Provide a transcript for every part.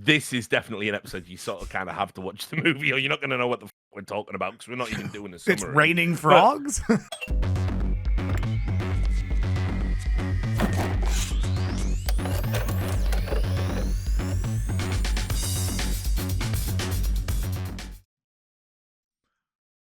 this is definitely an episode you sort of kind of have to watch the movie, or you're not going to know what the we're talking about, because we're not even doing a summary. It's raining frogs?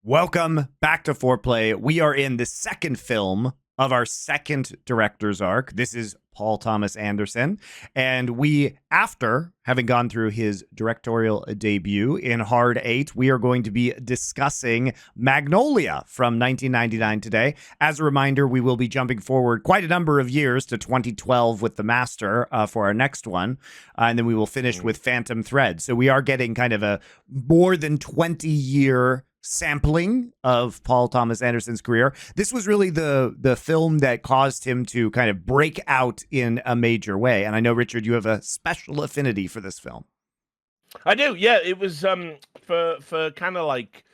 Welcome back to Foreplay. We are in the second film of our second director's arc. This is Paul Thomas Anderson. And we, after having gone through his directorial debut in Hard 8, we are going to be discussing Magnolia from 1999 today. As a reminder, we will be jumping forward quite a number of years to 2012 with The Master for our next one. And then we will finish with Phantom Thread. So we are getting kind of a more than 20-year sampling of Paul Thomas Anderson's career. This was really the film that caused him to kind of break out in a major way. And I know, Richard, you have a special affinity for this film. I do, yeah. It was for kind of like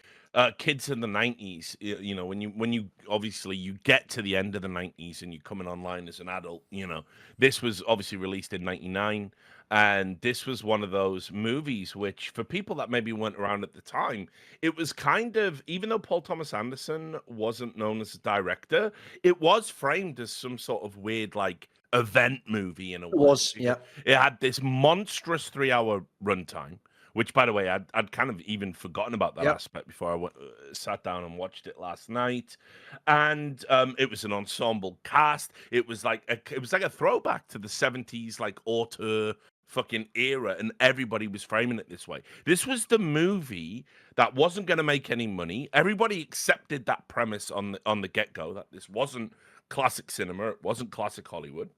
kids in the 90s. You know, when you obviously you get to the end of the 90s and you're coming online as an adult. You know, this was obviously released in 99. And this was one of those movies which, for people that maybe weren't around at the time, it was kind of, even though Paul Thomas Anderson wasn't known as a director, it was framed as some sort of weird, like, event movie in a way. It was, yeah. It had this monstrous 3-hour runtime, which, by the way, I'd kind of even forgotten about that aspect before I sat down and watched it last night. And it was an ensemble cast. It was like a throwback to the 70s, like, auteur fucking era, and everybody was framing it this way. This was the movie that wasn't going to make any money. Everybody accepted that premise on the get-go, that this wasn't classic cinema, it wasn't classic Hollywood.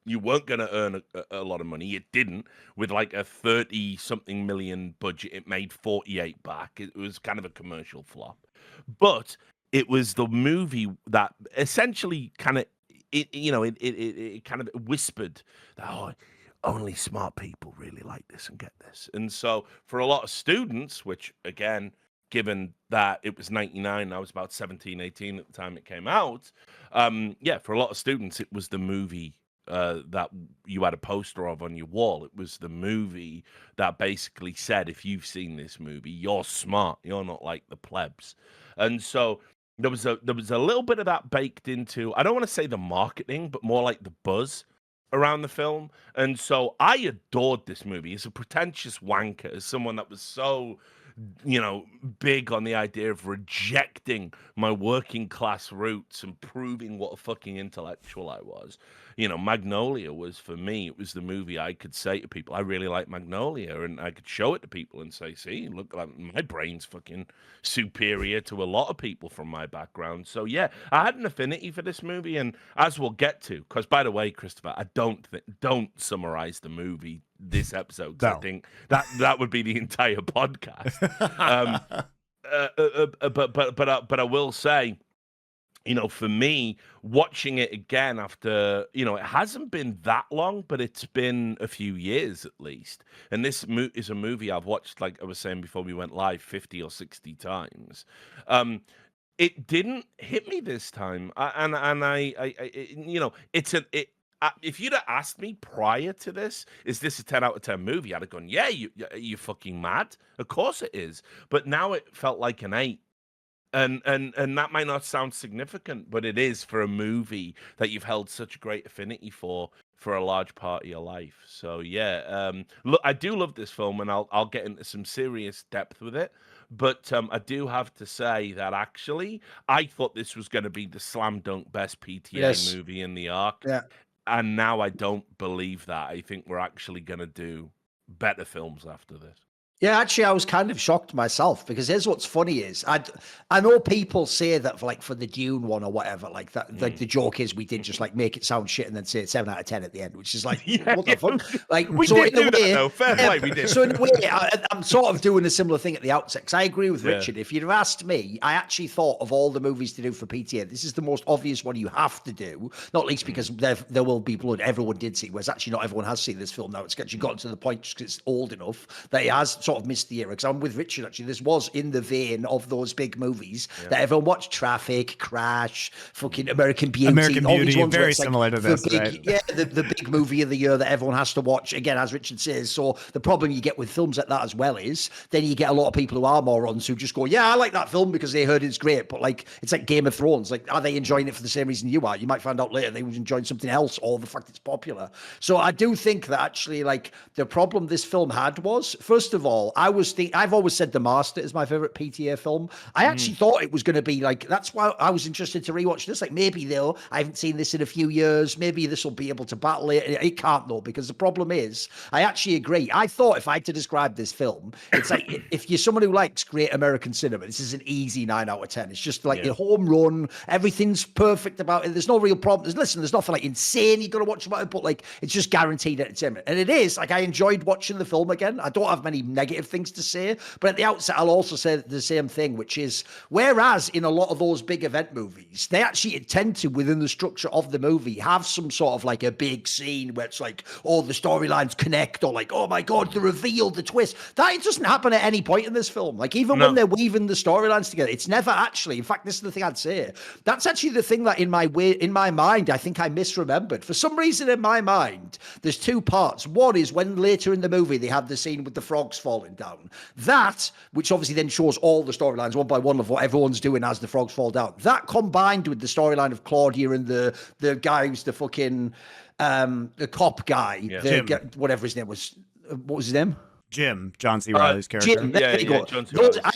You weren't going to earn a lot of money. It didn't. With like a 30-something million budget, it made 48 back. It was kind of a commercial flop. But it was the movie that essentially kind of, it kind of whispered that, only smart people really like this and get this. And so for a lot of students, which, again, given that it was 99, I was about 17, 18 at the time it came out, for a lot of students, it was the movie that you had a poster of on your wall. It was the movie that basically said, if you've seen this movie, you're smart. You're not like the plebs. And so there was a little bit of that baked into, I don't want to say the marketing, but more like the buzz around the film. And so I adored this movie as a pretentious wanker, as someone that was so, big on the idea of rejecting my working class roots and proving what a fucking intellectual I was. Magnolia was, for me, it was the movie I could say to people, I really like Magnolia, and I could show it to people and say, see, look, my brain's fucking superior to a lot of people from my background. So yeah, I had an affinity for this movie, and as we'll get to, because by the way, Christopher, I don't summarize the movie this episode. No. I think that would be the entire podcast. But I will say, for me, watching it again after, it hasn't been that long, but it's been a few years at least. And this is a movie I've watched, like I was saying before we went live, 50 or 60 times. It didn't hit me this time. If you'd have asked me prior to this, is this a 10 out of 10 movie? I'd have gone, yeah, you fucking mad. Of course it is. But now it felt like an 8. And that might not sound significant, but it is for a movie that you've held such a great affinity for a large part of your life. So yeah, look, I do love this film, and I'll get into some serious depth with it. But I do have to say that actually, I thought this was going to be the slam dunk best PTA movie in the arc. Yeah. And now I don't believe that. I think we're actually going to do better films after this. Yeah, actually, I was kind of shocked myself, because here's what's funny is I know people say that for the Dune one or whatever, like that, like the joke is we did just like make it sound shit and then say it's 7 out of 10 at the end, which is like, what the fuck? Like, we so did in a way, though. Fair play, we did. So in a way, I'm sort of doing a similar thing at the outset, because I agree with Richard. If you'd have asked me, I actually thought of all the movies to do for PTA, this is the most obvious one you have to do, not least because there will be blood. Everyone did see, whereas actually not everyone has seen this film now. It's actually gotten to the point, just because it's old enough, that it has sort of missed the era, because I'm with Richard, actually. This was in the vein of those big movies that everyone watched: Traffic, Crash, fucking American Beauty. American all these Beauty, ones where very it's like similar to this, big, right? Yeah, the big movie of the year that everyone has to watch, again, as Richard says. So the problem you get with films like that as well is then you get a lot of people who are morons who just go, yeah, I like that film because they heard it's great, but like it's like Game of Thrones. Like, are they enjoying it for the same reason you are? You might find out later they was enjoying something else, or the fact it's popular. So I do think that actually, like, the problem this film had was, first of all, I've always said The Master is my favorite PTA film. I actually thought it was going to be like, that's why I was interested to rewatch this. Like, maybe though, I haven't seen this in a few years. Maybe this will be able to battle it. It can't though, because the problem is, I actually agree. I thought if I had to describe this film, it's like, if you're someone who likes great American cinema, this is an easy 9 out of 10. It's just like a home run. Everything's perfect about it. There's no real problem. There's nothing like insane you got to watch about it, but like, it's just guaranteed entertainment. And it is, like, I enjoyed watching the film again. I don't have many negative things to say, but at the outset, I'll also say the same thing, which is, whereas in a lot of those big event movies, they actually tend to, within the structure of the movie, have some sort of like a big scene where it's like, oh, the storylines connect, or like, oh my God, the reveal, the twist. That it doesn't happen at any point in this film. Like, even when they're weaving the storylines together, it's never actually, in fact, this is the thing I'd say. That's actually the thing that in my mind, I think I misremembered. For some reason in my mind, there's two parts. One is when later in the movie, they have the scene with the frogs falling down. That, which obviously then shows all the storylines one by one of what everyone's doing as the frogs fall down. That combined with the storyline of Claudia and the guy who's the fucking, the cop guy, whatever his name was. What was his name? Jim, John C. Reilly's character. Jim, there you go.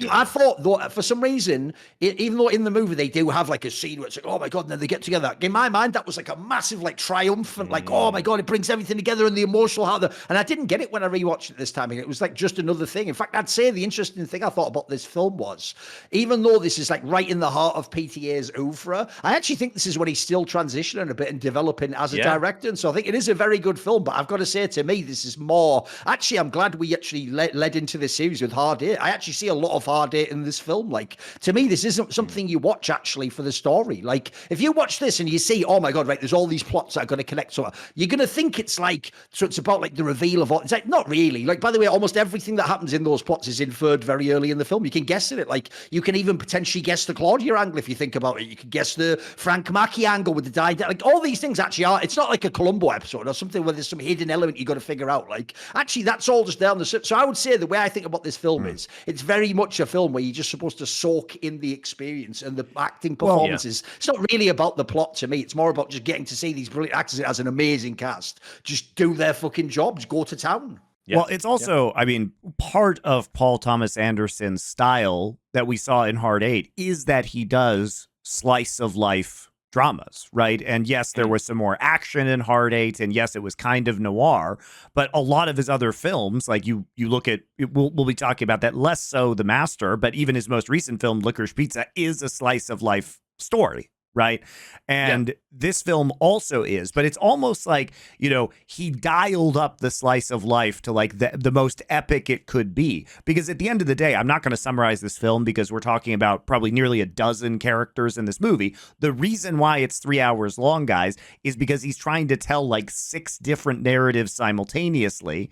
I thought, though, for some reason, even though in the movie they do have like a scene where it's like, oh my God, and then they get together. In my mind, that was like a massive, like, triumphant, like, oh my God, it brings everything together, and the emotional heart. And I didn't get it when I rewatched it this time. It was like just another thing. In fact, I'd say the interesting thing I thought about this film was, even though this is like right in the heart of PTA's oeuvre, I actually think this is when he's still transitioning a bit and developing as a director. And so I think it is a very good film. But I've got to say, to me, this is more. Actually, I'm glad we actually led into this series with Hard Eight. I actually see a lot of Hard Eight in this film. Like, to me, this isn't something you watch actually for the story. Like, if you watch this and you see, oh my God, right, there's all these plots that are going to connect, so you're going to think it's like, so it's about like the reveal of all. It's like, not really. Like, by the way, almost everything that happens in those plots is inferred very early in the film. You can guess it. Like, you can even potentially guess the Claudia angle if you think about it. You can guess the Frank Mackie angle with the die. Like, all these things actually are. It's not like a Columbo episode or something where there's some hidden element you got to figure out. Like, actually, that's all just there on the. So I would say the way I think about this film is, it's very much a film where you're just supposed to soak in the experience and the acting performances. It's not really about the plot to me. It's more about just getting to see these brilliant actors as an amazing cast just do their fucking jobs, go to town. Well, it's also, I mean, part of Paul Thomas Anderson's style that we saw in Hard Eight is that he does slice of life dramas, right? And yes, there was some more action in Hard Eight, and yes, it was kind of noir, but a lot of his other films, like you look at, we'll be talking about that, less so The Master, but even his most recent film, Licorice Pizza, is a slice of life story, right? And this film also is, but it's almost like, you know, he dialed up the slice of life to like the most epic it could be. Because at the end of the day, I'm not going to summarize this film because we're talking about probably nearly a dozen characters in this movie. The reason why it's 3 hours long, guys, is because he's trying to tell like 6 different narratives simultaneously,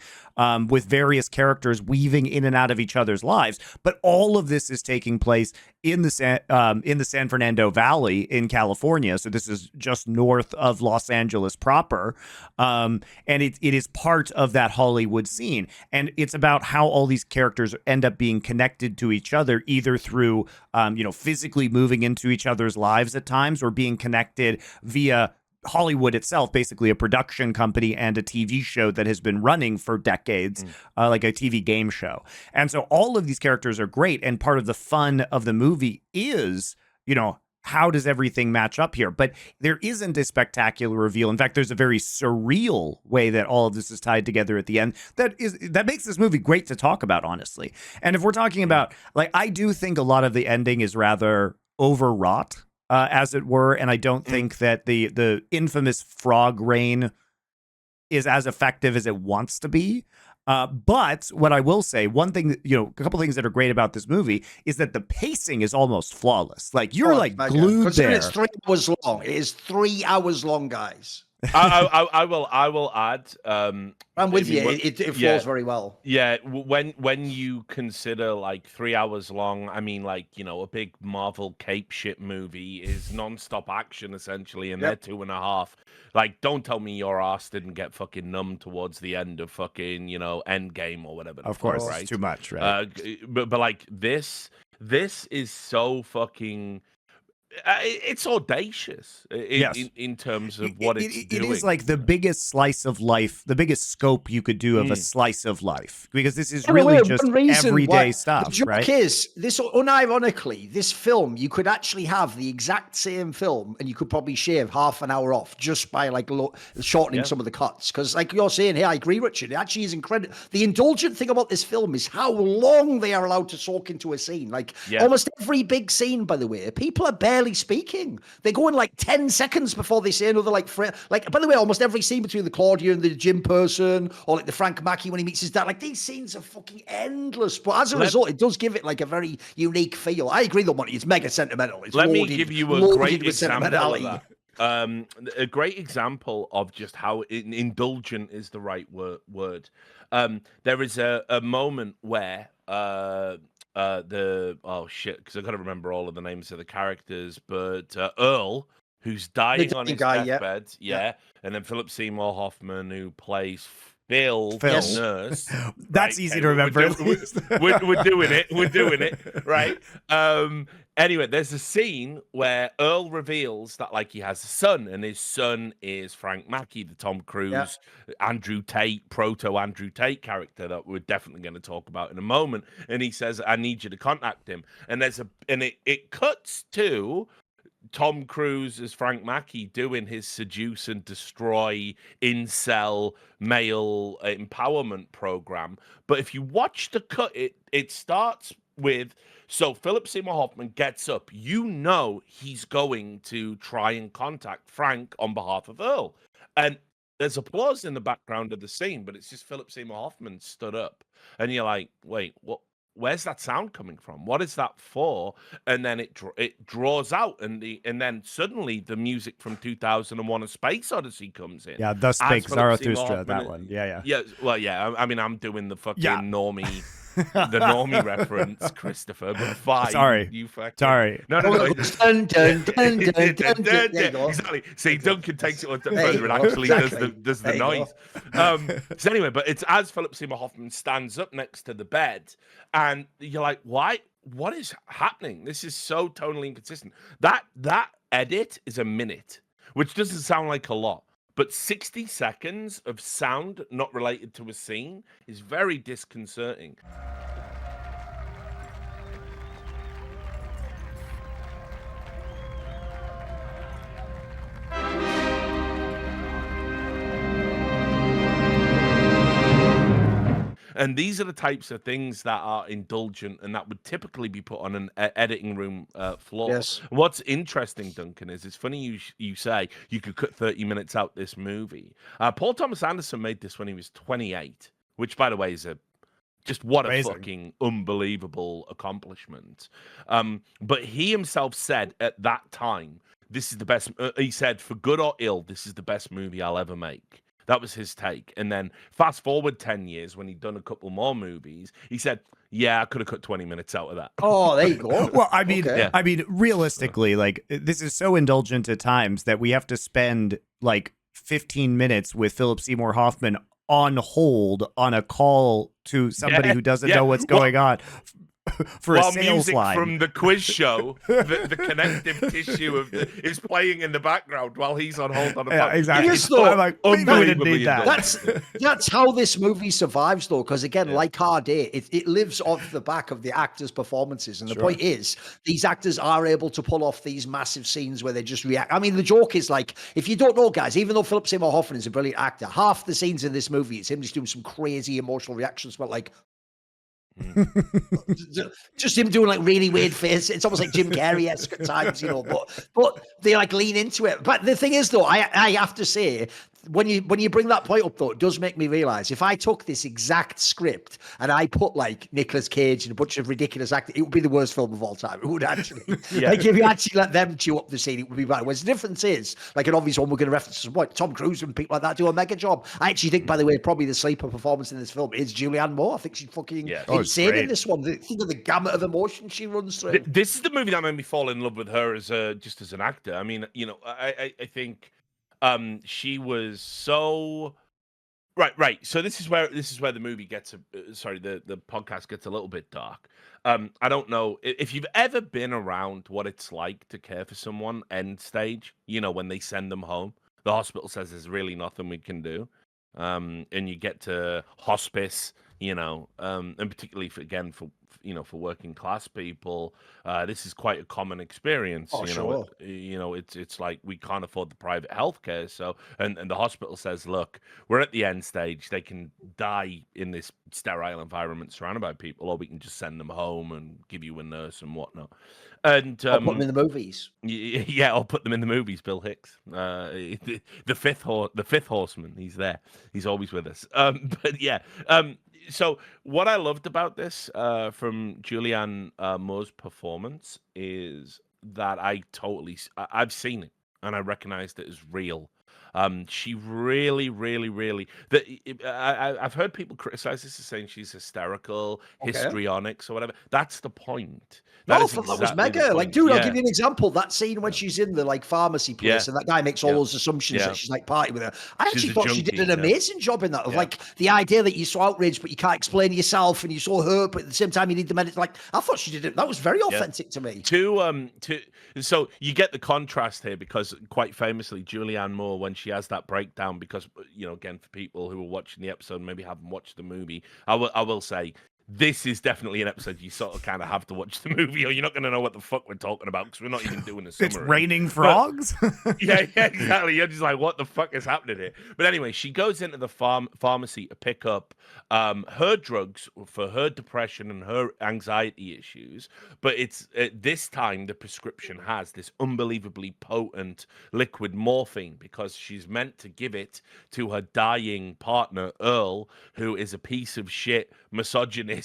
with various characters weaving in and out of each other's lives. But all of this is taking place in the San Fernando Valley in California. So this is just north of Los Angeles proper. And it is part of that Hollywood scene. And it's about how all these characters end up being connected to each other, either through, physically moving into each other's lives at times, or being connected via Hollywood itself, basically a production company and a TV show that has been running for decades, like a TV game show. And so all of these characters are great. And part of the fun of the movie is, how does everything match up here? But there isn't a spectacular reveal. In fact, there's a very surreal way that all of this is tied together at the end that makes this movie great to talk about, honestly. And if we're talking about, like, I do think a lot of the ending is rather overwrought, as it were, and I don't think that the infamous frog rain is as effective as it wants to be. But what I will say, one thing, a couple things that are great about this movie is that the pacing is almost flawless. Like, you're glued there. It's 3 hours long. It is 3 hours long, guys. I will add. I'm with you. It flows very well. Yeah, when you consider like 3 hours long, I mean, like, you know, a big Marvel cape shit movie is non-stop action essentially, and they're 2.5. Like, don't tell me your ass didn't get fucking numb towards the end of fucking, you know, Endgame or whatever. Of course, right? it's too much, right? But like this is so fucking. It's audacious in terms of what it's doing. It is like the biggest slice of life, the biggest scope you could do of a slice of life, because this is really just everyday stuff, the joke right? is, this, unironically, this film, you could actually have the exact same film and you could probably shave half an hour off just by like shortening some of the cuts. Because like you're saying here, I agree, Richard, it actually is incredible. The indulgent thing about this film is how long they are allowed to soak into a scene. Like almost every big scene, by the way, people are barely speaking. They go in like 10 seconds before they say another like by the way, almost every scene between the Claudia and the gym person, or like the Frank Mackey when he meets his dad, like these scenes are fucking endless. But as a result, it does give it like a very unique feel. I agree though, Monty, it's mega sentimental. It's Let me give you a great example of that. A great example of just how indulgent is the right word. There is a moment where because I got to remember all of the names of the characters, but Earl, who's dying on his deathbed, and then Philip Seymour Hoffman, who plays Phil. The nurse. That's easy to remember. We're doing it. We're doing it, right? Anyway, there's a scene where Earl reveals that like he has a son, and his son is Frank Mackey, the Tom Cruise, Andrew Tate, proto Andrew Tate character that we're definitely going to talk about in a moment. And he says, "I need you to contact him." And it cuts to Tom Cruise as Frank Mackey doing his seduce and destroy incel male empowerment program. But if you watch the cut, it starts with, so Philip Seymour Hoffman gets up. You know he's going to try and contact Frank on behalf of Earl. And there's applause in the background of the scene, but it's just Philip Seymour Hoffman stood up. And you're like, wait, what? Where's that sound coming from? What is that for? And then it draws out, and then suddenly the music from 2001: A Space Odyssey comes in. Yeah, Thus Spake Zarathustra, that one. Yeah. Yeah, well, yeah. I mean, I'm doing the fucking normie. The normie reference, Christopher, but fine. Sorry. You fucking... Sorry. No. Exactly. See, Duncan takes it one step further and actually does the noise. So anyway, but it's as Philip Seymour Hoffman stands up next to the bed, and you're like, why? What is happening? This is so tonally inconsistent. That edit is a minute, which doesn't sound like a lot. But 60 seconds of sound not related to a scene is very disconcerting. And these are the types of things that are indulgent and that would typically be put on an editing room floor. Yes. What's interesting, Duncan, is it's funny you say you could cut 30 minutes out this movie. Paul Thomas Anderson made this when he was 28, which, by the way, is just what amazing. A fucking unbelievable accomplishment. But he himself said at that time, this is the best, he said, for good or ill, this is the best movie I'll ever make. That was his take. And then fast forward 10 years when he'd done a couple more movies, he said, yeah, I could have cut 20 minutes out of that. Oh, there you go. Well, I mean, realistically, like, this is so indulgent at times that we have to spend like 15 minutes with Philip Seymour Hoffman on hold on a call to somebody who doesn't know what's going on. For a sales music line. From the quiz show, the connective tissue is playing in the background while he's on hold on a phone. Exactly. Yes, though, I'm like, we didn't need that. That's how this movie survives, though, because again, like Hard Day, it lives off the back of the actors' performances, and the point is, these actors are able to pull off these massive scenes where they just react. I mean, the joke is like, if you don't know, guys, even though Philip Seymour Hoffman is a brilliant actor, half the scenes in this movie is him just doing some crazy emotional reactions, but like. Just him doing like really weird face. It's almost like Jim Carrey-esque at times, you know. But they like lean into it. But the thing is, though, I have to say, when you bring that point up, though, it does make me realize if I took this exact script and I put like Nicolas Cage and a bunch of ridiculous actors, it would be the worst film of all time. It would actually. Yeah. Like if you actually let them chew up the scene, it would be bad. Whereas the difference is, like an obvious one we're going to reference is what Tom Cruise and people like that do a mega job. I actually think, by the way, probably the sleeper performance in this film is Julianne Moore. I think she's fucking insane in this one. Think of the gamut of emotion she runs through. This is the movie that made me fall in love with her as just as an actor. I mean, I think she was so right. So this is where the movie gets the podcast gets a little bit dark. I don't know if you've ever been around what it's like to care for someone end stage. When they send them home, the hospital says there's really nothing we can do, and you get to hospice. And particularly for working class people, this is quite a common experience. Sure. It's like we can't afford the private healthcare, so and the hospital says, look, we're at the end stage. They can die in this sterile environment surrounded by people, or we can just send them home and give you a nurse and whatnot. And I'll put them in the movies. Yeah, I'll put them in the movies. Bill Hicks, the fifth horseman. He's there. He's always with us. But yeah. So what I loved about this from Julianne Moore's performance is that I've seen it and I recognized it as real. She really, really, really. I've heard people criticize this as saying she's hysterical, histrionics, or whatever. That's the point. That was mega. Like, dude, I'll give you an example. That scene when she's in the like pharmacy place and that guy makes all those assumptions that she's like partying with her. I actually thought she did an amazing job in that. Of like the idea that you're so outraged, but you can't explain yourself, and you're so hurt, but at the same time you need the medicine. Like, I thought she did it. That was very authentic to me. So you get the contrast here because quite famously, Julianne Moore, when she has that breakdown, because again, for people who are watching the episode and maybe haven't watched the movie, I will say this is definitely an episode you sort of kind of have to watch the movie, or you're not going to know what the fuck we're talking about because we're not even doing a summary. It's raining frogs. Yeah, exactly. You're just like, what the fuck is happening here? But anyway, she goes into the pharmacy to pick up her drugs for her depression and her anxiety issues. But it's this time the prescription has this unbelievably potent liquid morphine because she's meant to give it to her dying partner, Earl, who is a piece of shit misogynist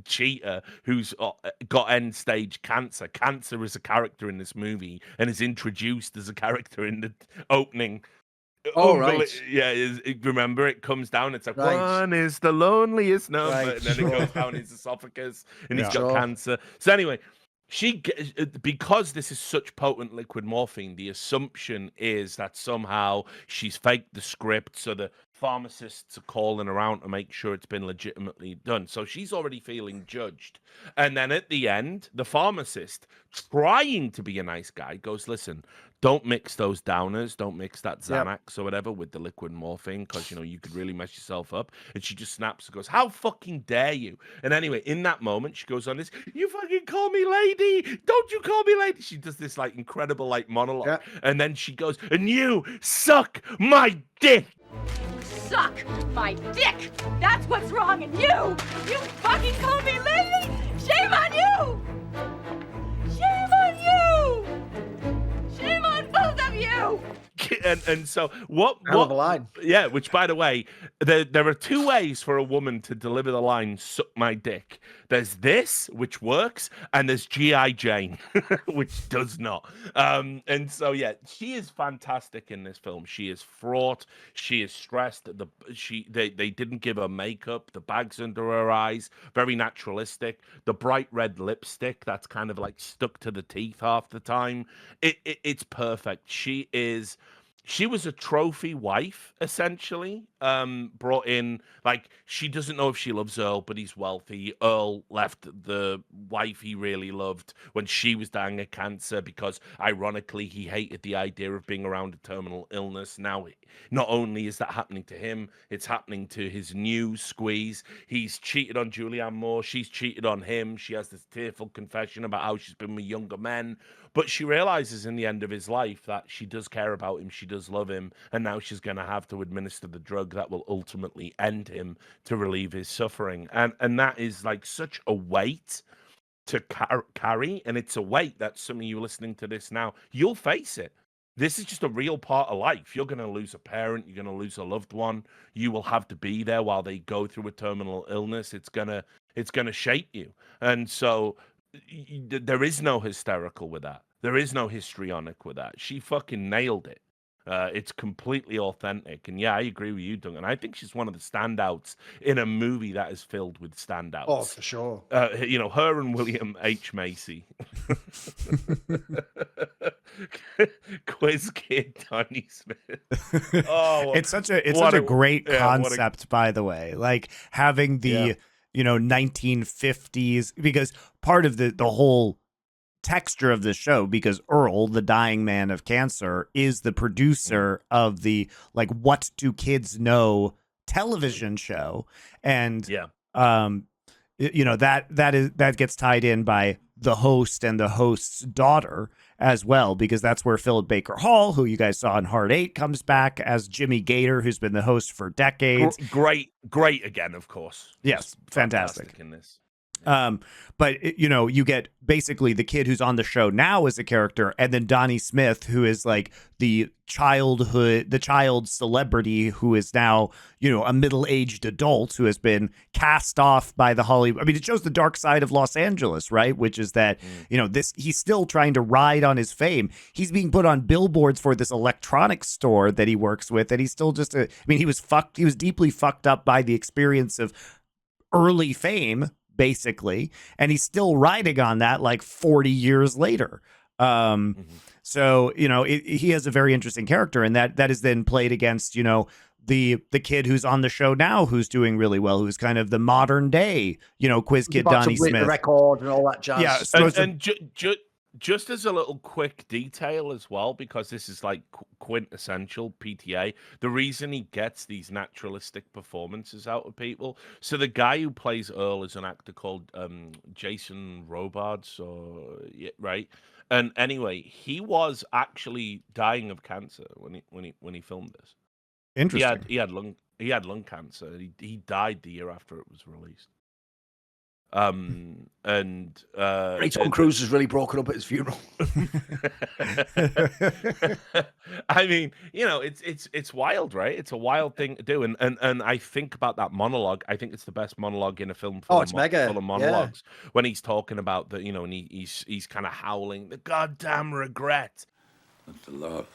cheater who's got end stage cancer. Cancer is a character in this movie and is introduced as a character in the opening. Right. Yeah, remember it comes down. It's like one is the loneliest number, and then it goes down his esophagus, and he's got cancer. So anyway, because this is such potent liquid morphine, the assumption is that somehow she's faked the script, so the pharmacists are calling around to make sure it's been legitimately done. So she's already feeling judged. And then at the end, the pharmacist, trying to be a nice guy, goes, listen, don't mix those downers, don't mix that Xanax or whatever with the liquid morphine, because, you could really mess yourself up. And she just snaps and goes, how fucking dare you? And anyway, in that moment, she goes on this, you fucking call me lady, don't you call me lady? She does this like incredible like monologue. Yeah. And then she goes, and you suck my dick. Suck my dick. That's what's wrong in you. You fucking call me lady. Shame on you. Shame on you. Shame on both of you. And so what hell of a line. Yeah, which by the way, there are two ways for a woman to deliver the line "suck my dick." There's this, which works, and there's G.I. Jane, which does not. And so yeah, she is fantastic in this film. She is fraught. She is stressed. They didn't give her makeup. The bags under her eyes, very naturalistic. The bright red lipstick that's kind of like stuck to the teeth half the time. It's perfect. She was a trophy wife, essentially, brought in, like, she doesn't know if she loves Earl, but he's wealthy. Earl left the wife he really loved when she was dying of cancer because, ironically, he hated the idea of being around a terminal illness. Now, not only is that happening to him, it's happening to his new squeeze. He's cheated on Julianne Moore. She's cheated on him. She has this tearful confession about how she's been with younger men. But she realizes in the end of his life that she does care about him, she does love him, and now she's going to have to administer the drug that will ultimately end him to relieve his suffering. And that is like such a weight to carry, and it's a weight that some of you listening to this now, you'll face it. This is just a real part of life. You're going to lose a parent. You're going to lose a loved one. You will have to be there while they go through a terminal illness. It's gonna shape you. And so there is no hysterical with that. There is no histrionic with that. She fucking nailed it. It's completely authentic. And yeah, I agree with you, Duncan. I think she's one of the standouts in a movie that is filled with standouts. Oh, for sure. Her and William H. Macy. Quiz Kid Donnie Smith. Oh, it's such a great concept, by the way. Like having the 1950s, because part of the whole texture of the show, because Earl, the dying man of cancer, is the producer of the like What Do Kids Know television show, and that gets tied in by the host and the host's daughter as well, because that's where Philip Baker Hall, who you guys saw in Hard 8, comes back as Jimmy Gator, who's been the host for decades. Great again, of course. Yes, fantastic in this. But you get basically the kid who's on the show now as a character, and then Donnie Smith, who is like the child celebrity who is now, a middle-aged adult who has been cast off by the Hollywood. I mean, it shows the dark side of Los Angeles, right? Which is that, he's still trying to ride on his fame. He's being put on billboards for this electronics store that he works with, and he's still just he was deeply fucked up by the experience of early fame, basically, and he's still riding on that like 40 years later. So he has a very interesting character, and that is then played against the kid who's on the show now, who's doing really well, who's kind of the modern day quiz kid Donnie Smith record and all that jazz. Yeah, just as a little quick detail as well, because this is like quintessential PTA, the reason he gets these naturalistic performances out of people. So the guy who plays Earl is an actor called Jason Robards, right? And anyway, he was actually dying of cancer when he filmed this. Interesting. He had lung cancer. He died the year after it was released. Tom Cruise has really broken up at his funeral. I mean, it's wild, right? It's a wild thing to do, and I think about that monologue. I think it's the best monologue in a film. It's mega. Full of monologues when he's talking about and he's kind of howling the goddamn regret. But the love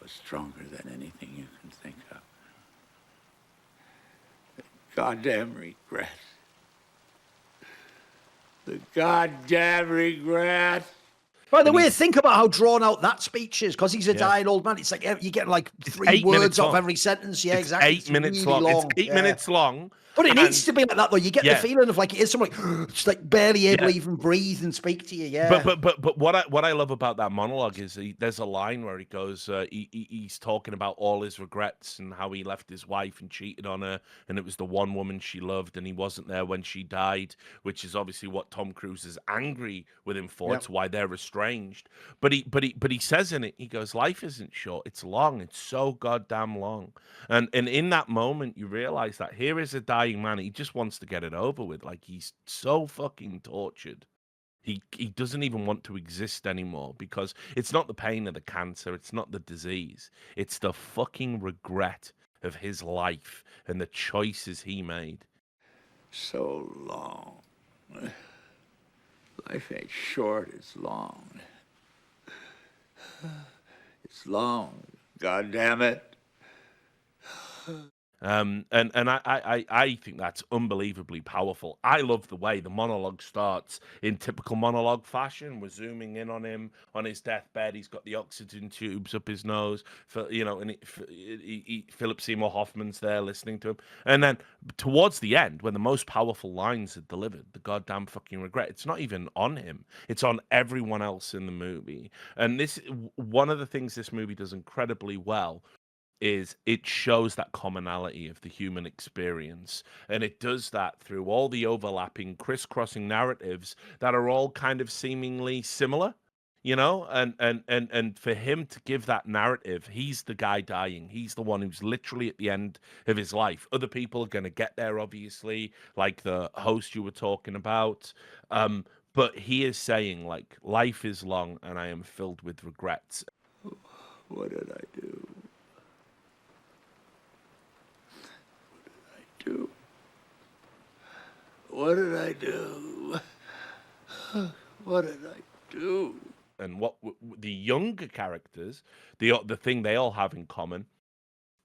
was stronger than anything you can think of. Goddamn regret. The goddamn regret. By the way, think about how drawn out that speech is, because he's a dying old man. It's like you get like 3 words off every sentence. Yeah, exactly. 8 minutes long. It's 8 minutes long. But it needs to be like that, though. You get the feeling of like it is someone just like barely able to even breathe and speak to you. Yeah. But what I love about that monologue is there's a line where he goes, he's talking about all his regrets and how he left his wife and cheated on her, and it was the one woman she loved, and he wasn't there when she died, which is obviously what Tom Cruise is angry with him for. It's why they're estranged. But he says in it, he goes, life isn't short, it's long. It's so goddamn long. And in that moment, you realize that here is a dying man. He just wants to get it over with. Like, he's so fucking tortured. He doesn't even want to exist anymore, because it's not the pain of the cancer, it's not the disease, it's the fucking regret of his life and the choices he made. So long. Life ain't short, it's long. It's long, God damn it. And I think that's unbelievably powerful. I love the way the monologue starts in typical monologue fashion. We're zooming in on him on his deathbed. He's got the oxygen tubes up his nose, and Philip Seymour Hoffman's there listening to him. And then towards the end, when the most powerful lines are delivered, the goddamn fucking regret, it's not even on him. It's on everyone else in the movie. And this, one of the things this movie does incredibly well is it shows that commonality of the human experience, and it does that through all the overlapping, crisscrossing narratives that are all kind of seemingly similar, and for him to give that narrative, he's the guy dying, he's the one who's literally at the end of his life. Other people are going to get there, obviously, like the host you were talking about, But he is saying, like, life is long and I am filled with regrets. What did I do? What did I do? What did I do? And what the younger characters, the thing they all have in common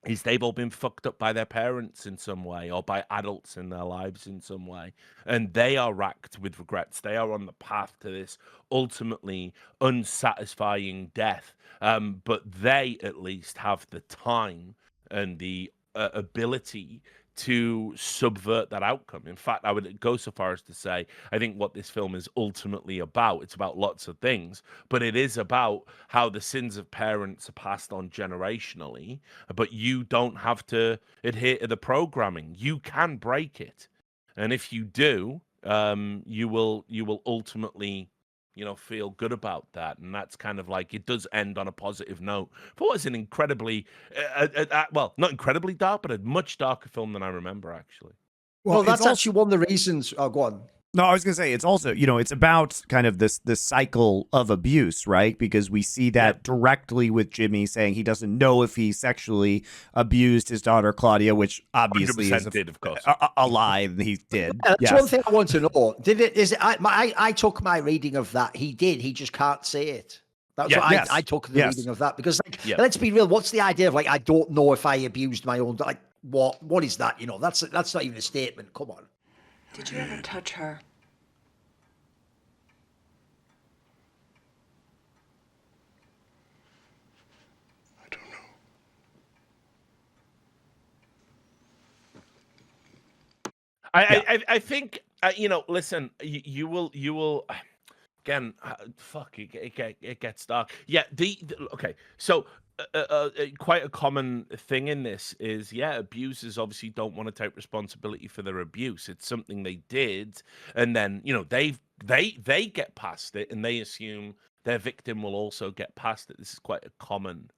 is they've all been fucked up by their parents in some way or by adults in their lives in some way. And they are racked with regrets. They are on the path to this ultimately unsatisfying death. But they at least have the time and the ability to subvert that outcome. In fact, I would go so far as to say, I think what this film is ultimately about, it's about lots of things, but it is about how the sins of parents are passed on generationally, but you don't have to adhere to the programming. You can break it. And if you do, you will ultimately feel good about that. And that's kind of like, it does end on a positive note. For what is an incredibly, well, not incredibly dark, but a much darker film than I remember, actually. Well, that's actually one of the reasons. Oh, go on. No, I was going to say, it's also, it's about kind of this cycle of abuse, right? Because we see that directly with Jimmy saying he doesn't know if he sexually abused his daughter, Claudia, which obviously is of course. a lie. He did. That's one thing I want to know. I took my reading of that. He did. He just can't say it. That's what I took the reading of that. Because, let's be real. What's the idea of, like, I don't know if I abused my own, like, what is that? That's not even a statement. Come on. Did you ever touch her? I don't know. I think listen, you will again. Fuck, it gets dark. Yeah. Okay. So. Quite a common thing in this is, abusers obviously don't want to take responsibility for their abuse. It's something they did, and then they get past it, and they assume their victim will also get past it. This is quite a common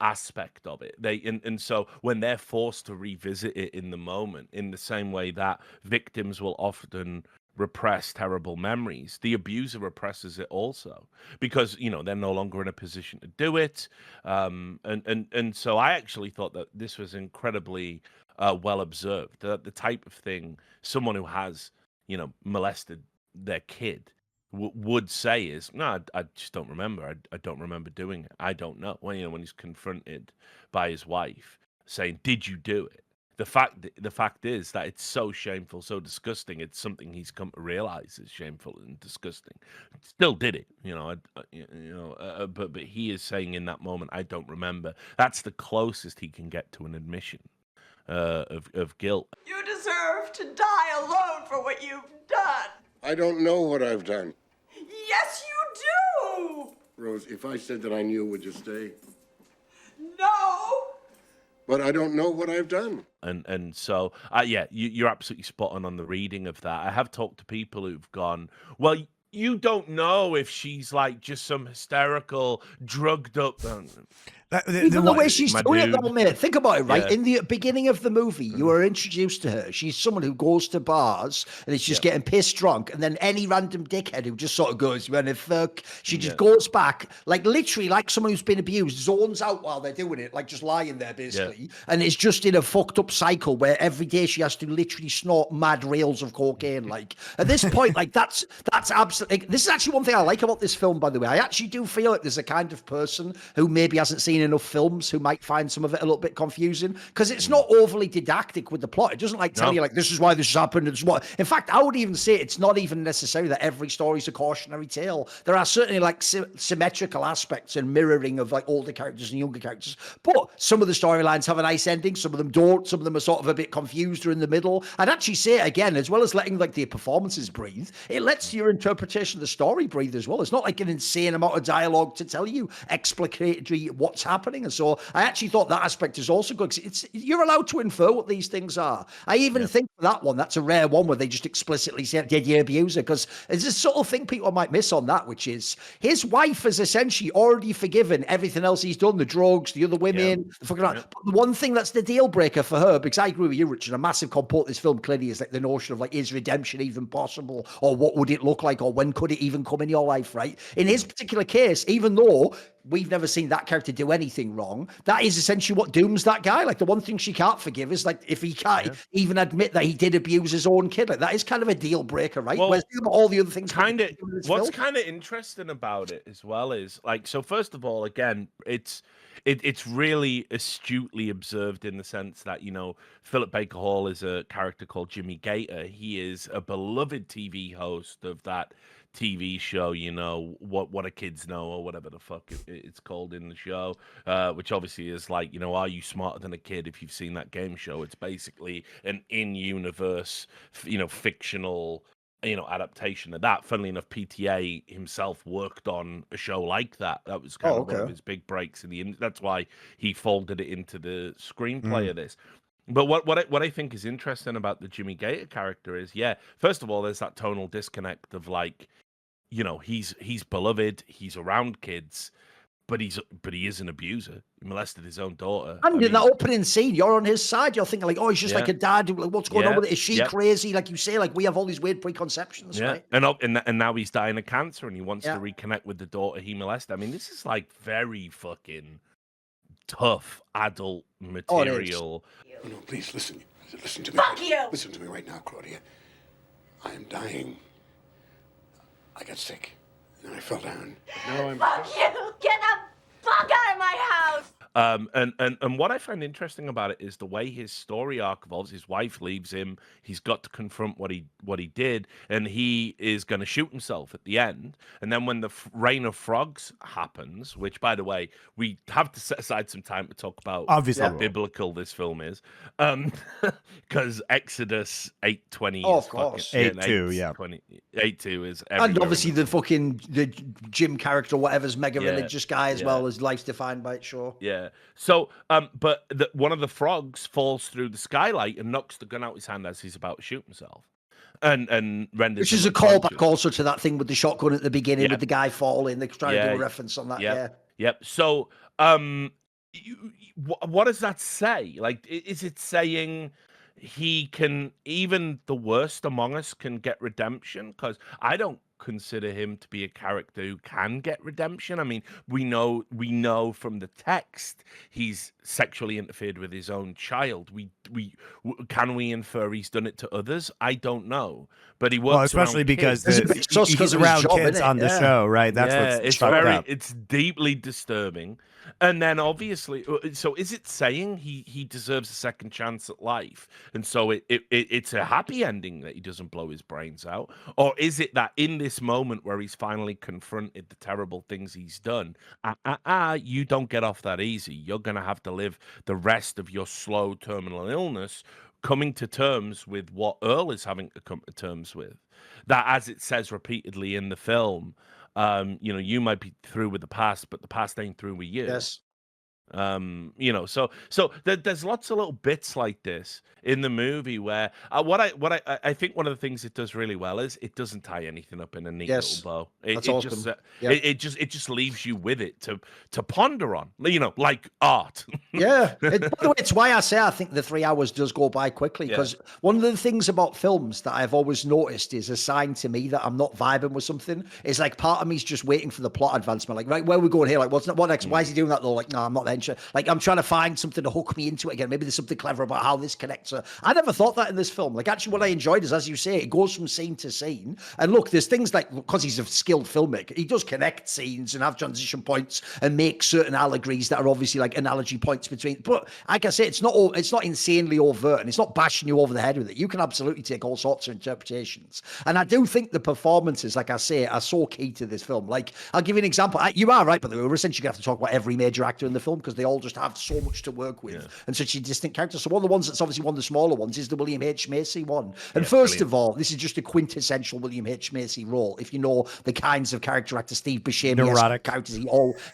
aspect of it. And so when they're forced to revisit it in the moment, in the same way that victims will often repress terrible memories, the abuser represses it also, because they're no longer in a position to do it. And so I actually thought that this was incredibly well observed. The type of thing someone who has molested their kid would say is, no, I just don't remember. I don't remember doing it. I don't know. When he's confronted by his wife saying, "Did you do it?" The fact is that it's so shameful, so disgusting. It's something he's come to realize is shameful and disgusting. Still did it, but he is saying in that moment, "I don't remember." That's the closest he can get to an admission of guilt. You deserve to die alone for what you've done. I don't know what I've done. Yes, you do. Rose, if I said that I knew, would you stay? No. But I don't know what I've done. And so, you're absolutely spot on the reading of that. I have talked to people who've gone, well, you don't know if she's like just some hysterical, drugged up. Even the way she's doing it, though, mate. Think about it, right? Yeah. In the beginning of the movie, you are introduced to her. She's someone who goes to bars and is just getting pissed drunk. And then any random dickhead who just sort of goes, "You wanna fuck?" She just goes back, like literally like someone who's been abused, zones out while they're doing it, like just lying there, basically. And it's just in a fucked up cycle where every day she has to literally snort mad rails of cocaine. Like, at this point, like, that's absolutely... This is actually one thing I like about this film, by the way. I actually do feel like there's a kind of person who maybe hasn't seen enough films who might find some of it a little bit confusing, because it's not overly didactic with the plot. It doesn't like tell you like, this is why this has happened. It's what. In fact, I would even say it's not even necessary that every story is a cautionary tale. There are certainly like symmetrical aspects and mirroring of like older characters and younger characters, but some of the storylines have a nice ending, some of them don't, some of them are sort of a bit confused or in the middle. I'd actually say, again, as well as letting like the performances breathe, it lets your interpretation of the story breathe as well. It's not like an insane amount of dialogue to tell you explicatory what's happening happening. And so I actually thought that aspect is also good. 'Cause you're allowed to infer what these things are. I even think for that one, that's a rare one where they just explicitly say, did you abuse her? Because there's a subtle thing people might miss on that, which is his wife has essentially already forgiven everything else he's done, the drugs, the other women, the fucking But the one thing that's the deal breaker for her, because I agree with you, Richard, a massive component of this film clearly is like the notion of like, is redemption even possible? Or what would it look like? Or when could it even come in your life, right? In his particular case, even though we've never seen that character do anything wrong, that is essentially what dooms that guy. Like the one thing she can't forgive is like if he can't even admit that he did abuse his own kid. Like that is kind of a deal breaker, right? Well, Whereas all the other things. What's kind of interesting about it as well is like, so first of all, again, it's really astutely observed in the sense that, you know, Philip Baker Hall is a character called Jimmy Gator. He is a beloved TV host of that TV show, you know, what a kids know, or whatever the fuck it's called in the show, which obviously is like, you know, are you smarter than a kid? If you've seen that game show, it's basically an in-universe, you know, fictional, you know, adaptation of that. Funnily enough, PTA himself worked on a show like that. That was kind of one of his big breaks in the. That's why he folded it into the screenplay of this. But what I think is interesting about the Jimmy Gator character is, first of all, there's that tonal disconnect of like, you know, he's beloved, he's around kids, but he is an abuser. He molested his own daughter. And in that opening scene, you're on his side. You're thinking like, oh, he's just like a dad. Like, what's going on with it? Is she crazy? Like you say, like we have all these weird preconceptions, right? And now he's dying of cancer, and he wants to reconnect with the daughter he molested. I mean, this is like very fucking tough adult material. No, please listen to me. Fuck you! Listen to me right now, Claudia. I am dying. I got sick, and then I fell down. Now I'm. Fuck you! Get the fuck out of my house! And what I find interesting about it is the way his story arc evolves. His wife leaves him. He's got to confront what he did, and he is going to shoot himself at the end. And then when the rain of frogs happens, which, by the way, we have to set aside some time to talk about obviously how biblical this film is, because Exodus 8:20. Oh, of course. 8:2, yeah. 8:2 is. And obviously the Jim character, whatever's mega religious guy as well, his life's defined by it. Sure. Yeah. So, but one of the frogs falls through the skylight and knocks the gun out his hand as he's about to shoot himself, and renders. Which is a callback also to that thing with the shotgun at the beginning with the guy falling. They're trying to do a reference on that. Yep. So, what does that say? Like, is it saying he can, even the worst among us can get redemption? Because I don't consider him to be a character who can get redemption. I mean, we know from the text he's sexually interfered with his own child. Can we infer he's done it to others? I don't know, but he works. Well, especially because he's around job, kids on the show, right? That's what's it's deeply disturbing. And then obviously, so is it saying he deserves a second chance at life, and so it's a happy ending that he doesn't blow his brains out, or is it that in this moment where he's finally confronted the terrible things he's done, you don't get off that easy. You're gonna have to live the rest of your slow terminal illness, coming to terms with what Earl is having to come to terms with. That, as it says repeatedly in the film, you know, you might be through with the past, but the past ain't through with you. Yes. You know, so there's lots of little bits like this in the movie where what I think one of the things it does really well is it doesn't tie anything up in a neat little bow. That's awesome. It just leaves you with it to ponder on, you know, like art. By the way, it's why I say I think the 3 hours does go by quickly, because one of the things about films that I've always noticed is a sign to me that I'm not vibing with something. Is like part of me's just waiting for the plot advancement. Like, right, where are we going here? Like, what next? Why is he doing that though? Like, no, I'm not there. Like, I'm trying to find something to hook me into it again. Maybe there's something clever about how this connects. I never thought that in this film. Like, actually, what I enjoyed is, as you say, it goes from scene to scene. And look, there's things like, because he's a skilled filmmaker, he does connect scenes and have transition points and make certain allegories that are obviously like analogy points between. But like I say, it's not insanely overt, and it's not bashing you over the head with it. You can absolutely take all sorts of interpretations. And I do think the performances, like I say, are so key to this film. Like, I'll give you an example. You are right, by the way. We're essentially going to have to talk about every major actor in the film, because they all just have so much to work with and such a distinct character. So one of the ones that's obviously one of the smaller ones is the William H. Macy one. And first of all, this is just a quintessential William H. Macy role. If you know the kinds of character actor Steve Buscemi characters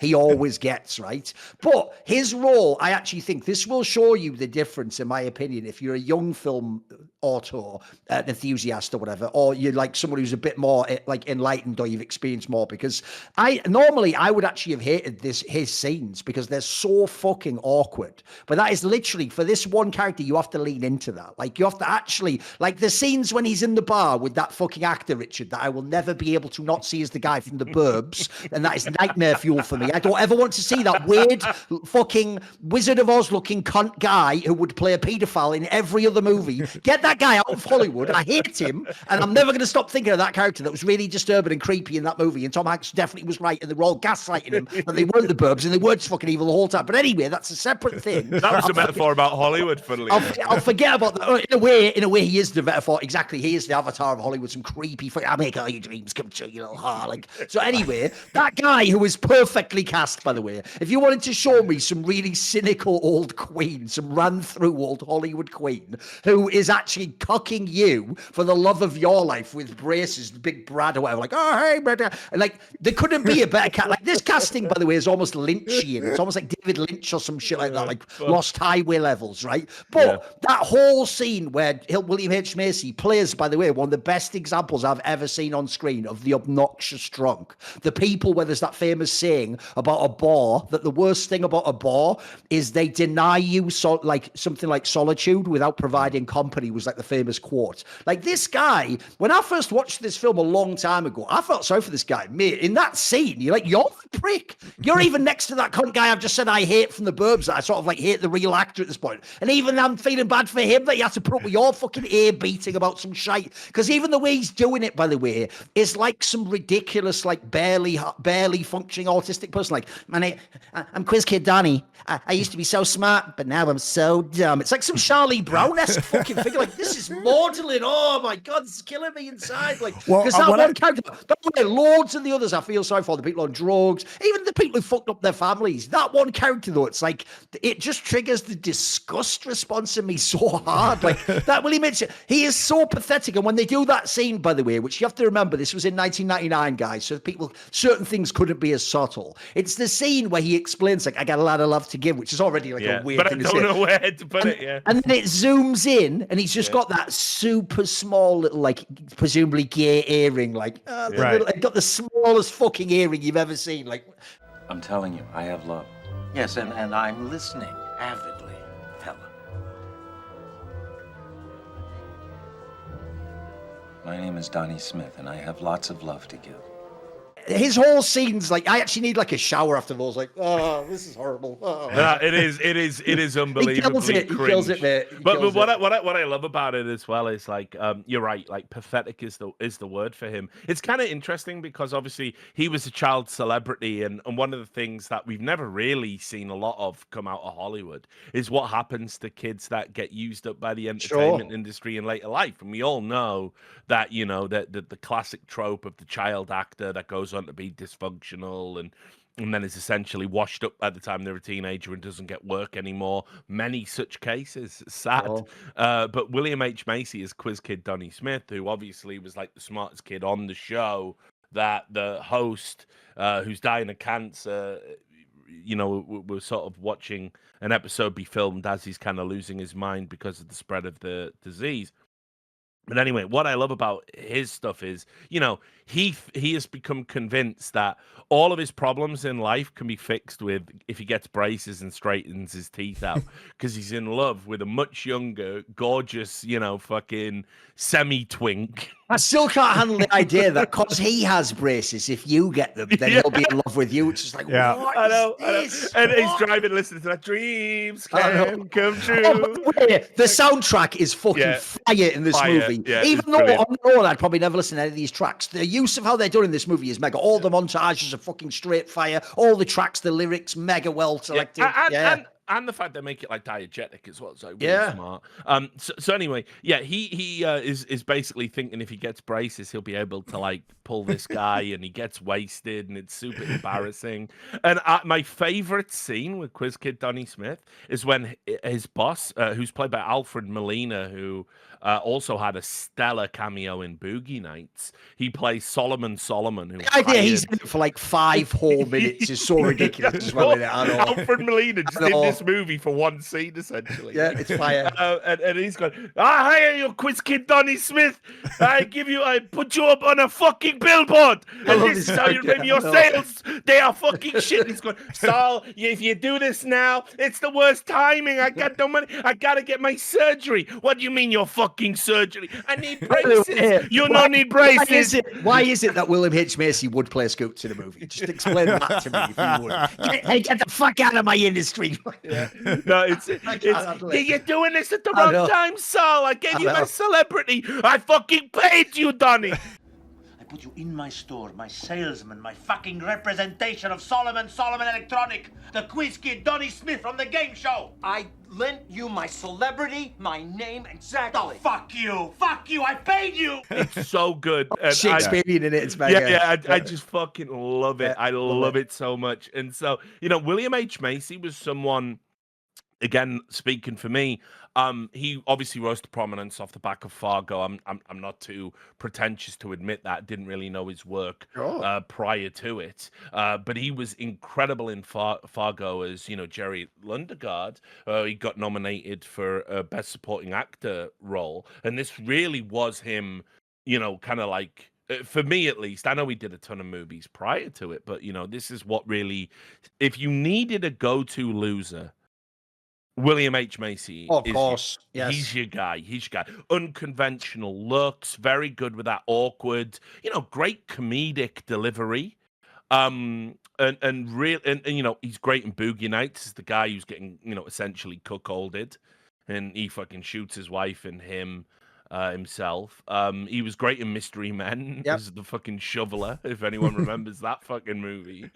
he always gets, right? But his role, I actually think this will show you the difference, in my opinion, if you're a young film auteur, enthusiast or whatever, or you're like someone who's a bit more like enlightened or you've experienced more, because I would actually have hated his scenes because they're so fucking awkward. But that is literally, for this one character, you have to lean into that. Like, you have to actually, like the scenes when he's in the bar with that fucking actor, Richard, that I will never be able to not see as the guy from The Burbs, and that is nightmare fuel for me. I don't ever want to see that weird fucking Wizard of Oz looking cunt guy who would play a paedophile in every other movie. Get that guy out of Hollywood. I hate him, and I'm never going to stop thinking of that character that was really disturbing and creepy in that movie. And Tom Hanks definitely was right, and they were all gaslighting him, and they weren't the Burbs, and they weren't fucking evil the whole time. But anyway, that's a separate thing. That was a metaphor about Hollywood, funnily enough. I'll forget about that. In a way, he is the metaphor. Exactly, he is the avatar of Hollywood. Some creepy. I make all your dreams come true, you little harlot. So anyway, that guy who was perfectly cast, by the way. If you wanted to show me some really cynical old queen, some ran-through old Hollywood queen who is actually cucking you for the love of your life with braces, Big Brad or whatever, like, oh hey, brother, and like there couldn't be a better cat. Like this casting, by the way, is almost Lynchian. It's almost like David Lynch or some shit like that, like Lost Highway levels, right? But that whole scene where William H. Macy plays, by the way, one of the best examples I've ever seen on screen of the obnoxious drunk. The people where there's that famous saying about a bar, that the worst thing about a bar is they deny you like something like solitude without providing company, was like the famous quote. Like this guy, when I first watched this film a long time ago, I felt sorry for this guy. Mate, in that scene, you're like, you're the prick. You're even next to that cunt guy I've just said I hate from The Burbs, that I sort of like hate the real actor at this point. And even I'm feeling bad for him that you have to put up with your fucking ear beating about some shite. Because even the way he's doing it, by the way, is like some ridiculous, like barely functioning autistic person. Like, man, I'm Quiz Kid Danny. I used to be so smart, but now I'm so dumb. It's like some Charlie Brown-esque fucking figure. Like, this is maudlin. Oh my God, this is killing me inside. Like, because that one character, by the way, loads of the others I feel sorry for, the people on drugs, even the people who fucked up their families. That one character, though, it's like, it just triggers the disgust response in me so hard. Like, that Willie Mitchell, he is so pathetic. And when they do that scene, by the way, which you have to remember, this was in 1999, guys, so certain things couldn't be as subtle. It's the scene where he explains, like, I got a lot of love to give, which is already like a weird thing to say. But I don't know where to put it, And then it zooms in, and he's just got that super small little, like, presumably gay earring, like, got the smallest fucking earring you've ever seen. Like, I'm telling you, I have love. Yes, and I'm listening avidly, Helen. My name is Donnie Smith, and I have lots of love to give. His whole scene's like, I actually need like a shower after those. Like, oh, this is horrible. Oh. Yeah, it is unbelievably He kills it, mate. But what I love about it as well is like, you're right. Like, pathetic is the word for him. It's kind of interesting because obviously he was a child celebrity, and one of the things that we've never really seen a lot of come out of Hollywood is what happens to kids that get used up by the entertainment industry in later life. And we all know that, you know, that the classic trope of the child actor that goes on to be dysfunctional and then is essentially washed up by the time they're a teenager and doesn't get work anymore. Many such cases. Sad. But William H. Macy is Quiz Kid Donnie Smith, who obviously was like the smartest kid on the show, that the host, who's dying of cancer, you know, we're sort of watching an episode be filmed as he's kind of losing his mind because of the spread of the disease. But anyway, what I love about his stuff is, you know, he has become convinced that all of his problems in life can be fixed with if he gets braces and straightens his teeth out, because he's in love with a much younger, gorgeous, you know, fucking semi-twink. I still can't handle the idea that because he has braces, if you get them, then he'll be in love with you. It's just like, what I know. this? And he's driving, listening to that. Dreams can come true. The soundtrack is fucking fire in this movie. Yeah, even though on my own, I'd probably never listen to any of these tracks. The use of how they're done in this movie is mega. All the montages are fucking straight fire. All the tracks, the lyrics, mega well selected. and the fact they make it like diegetic as well, so really smart. So anyway, yeah, he is basically thinking if he gets braces, he'll be able to like pull this guy, and he gets wasted, and it's super embarrassing. And my favorite scene with Quiz Kid Donnie Smith is when his boss, who's played by Alfred Molina, who also had a stellar cameo in Boogie Nights. He plays Solomon, who the idea he's in it for like 5 whole minutes is so ridiculous as well. Alfred Molina just did this movie for one scene, essentially. Yeah, it's fire. And he's going, I hire you, Quiz Kid Donnie Smith. I put you up on a fucking billboard. And this is how you maybe your sales, they are fucking shit. He's going, Saul, if you do this now, it's the worst timing. I got no money. I got to get my surgery. What do you mean your fucking surgery? I need braces. You don't need braces. Why is it that William H. Macy would play Scoots in a movie? Just explain that to me if you would. Hey, get the fuck out of my industry. Yeah. No, you're doing this at the wrong time, Saul. I gave you my celebrity. I fucking paid you, Donnie. I put you in my store, my salesman, my fucking representation of Solomon Electronic, the quiz kid Donnie Smith from the game show. I lent you my celebrity, my name, exactly. Oh, fuck you, I paid you. It's so good. And Shakespearean in it, it's mega. Yeah, I just fucking love it. I love it so much. And so, William H. Macy was someone, again, speaking for me, he obviously rose to prominence off the back of Fargo. I'm not too pretentious to admit that. Didn't really know his work prior to it, but he was incredible in Fargo as Jerry Lundegaard. He got nominated for a Best Supporting Actor role, and this really was him. Kind of like. For me, at least, I know he did a ton of movies prior to it, but this is what really, if you needed a go-to loser, William H. Macy. Of course. Yes. He's your guy. Unconventional looks, very good with that awkward, great comedic delivery. And he's great in Boogie Nights as the guy who's getting, essentially cuckolded, and he fucking shoots his wife and himself. He was great in Mystery Men as the fucking shoveler, if anyone remembers that fucking movie.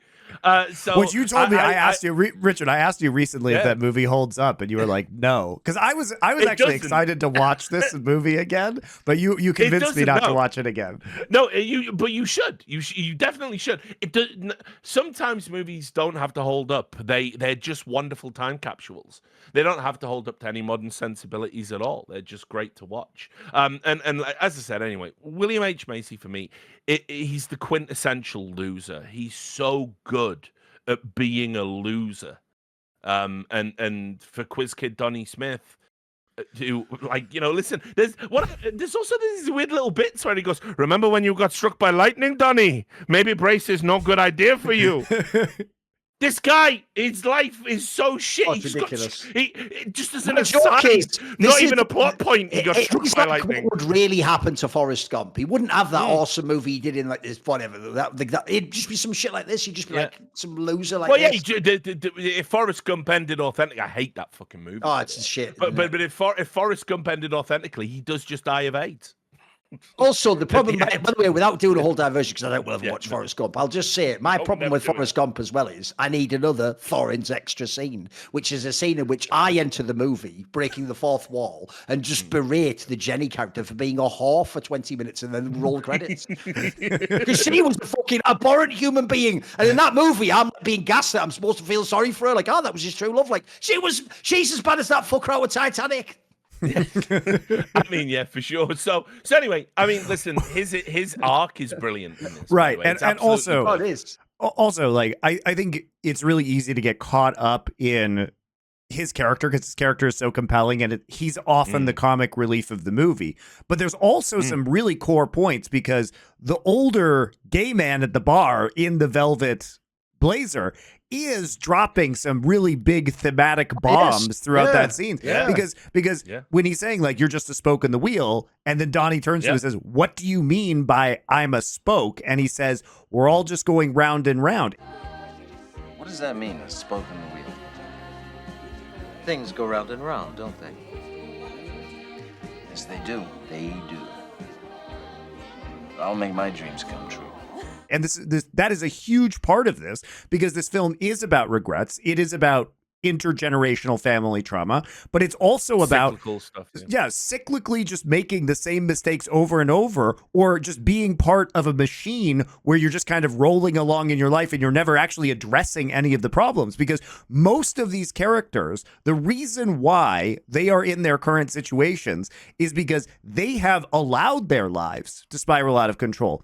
Which you told me, I asked you, Richard, I asked you recently if that movie holds up, and you were like, no. Because I was actually excited to watch this movie again, but you convinced me not to watch it again. No, but you should. You definitely should. Sometimes movies don't have to hold up. They're just wonderful time capsules. They don't have to hold up to any modern sensibilities at all. They're just great to watch. And as I said, anyway, William H. Macy for me, he's the quintessential loser. He's so good at being a loser. And for Quiz Kid Donnie Smith, to listen, there's also these weird little bits where he goes, remember when you got struck by lightning, Donnie? Maybe brace is no good idea for you. This guy, his life is so shit. He's ridiculous. Just as an aside, not even a plot point, he got struck by lightning. What would really happen to Forrest Gump? He wouldn't have that awesome movie he did in like this, whatever. It'd just be some shit like this. He'd just be like some loser like this. If Forrest Gump ended authentically, I hate that fucking movie. Oh, it's shit. But if Forrest Gump ended authentically, he does just die of AIDS. Also, the problem, by the way, without doing a whole diversion, because I don't ever watch Forrest Gump, I'll just say it. My problem with Forrest Gump as well is I need another Thorin's extra scene, which is a scene in which I enter the movie, breaking the fourth wall, and just berate the Jenny character for being a whore for 20 minutes and then roll credits. Because she was a fucking abhorrent human being. And in that movie, I'm being gassed that I'm supposed to feel sorry for her. Like, that was his true love. Like, she's as bad as that fucker out with Titanic. I mean, yeah, for sure. So anyway, I mean, listen, his arc is brilliant in this, right? And also, it is. Also, like, I think it's really easy to get caught up in his character because his character is so compelling, and he's often the comic relief of the movie. But there's also some really core points because the older gay man at the bar in the velvet blazer is dropping some really big thematic bombs throughout that scene. Yeah. Because when he's saying, like, you're just a spoke in the wheel, and then Donnie turns to him and says, what do you mean by I'm a spoke? And he says, we're all just going round and round. What does that mean, a spoke in the wheel? Things go round and round, don't they? Yes, they do. They do. I'll make my dreams come true. And that is a huge part of this because this film is about regrets. It is about intergenerational family trauma, but it's also about cyclical stuff. Cyclically just making the same mistakes over and over, or just being part of a machine where you're just kind of rolling along in your life and you're never actually addressing any of the problems. Because most of these characters, the reason why they are in their current situations is because they have allowed their lives to spiral out of control,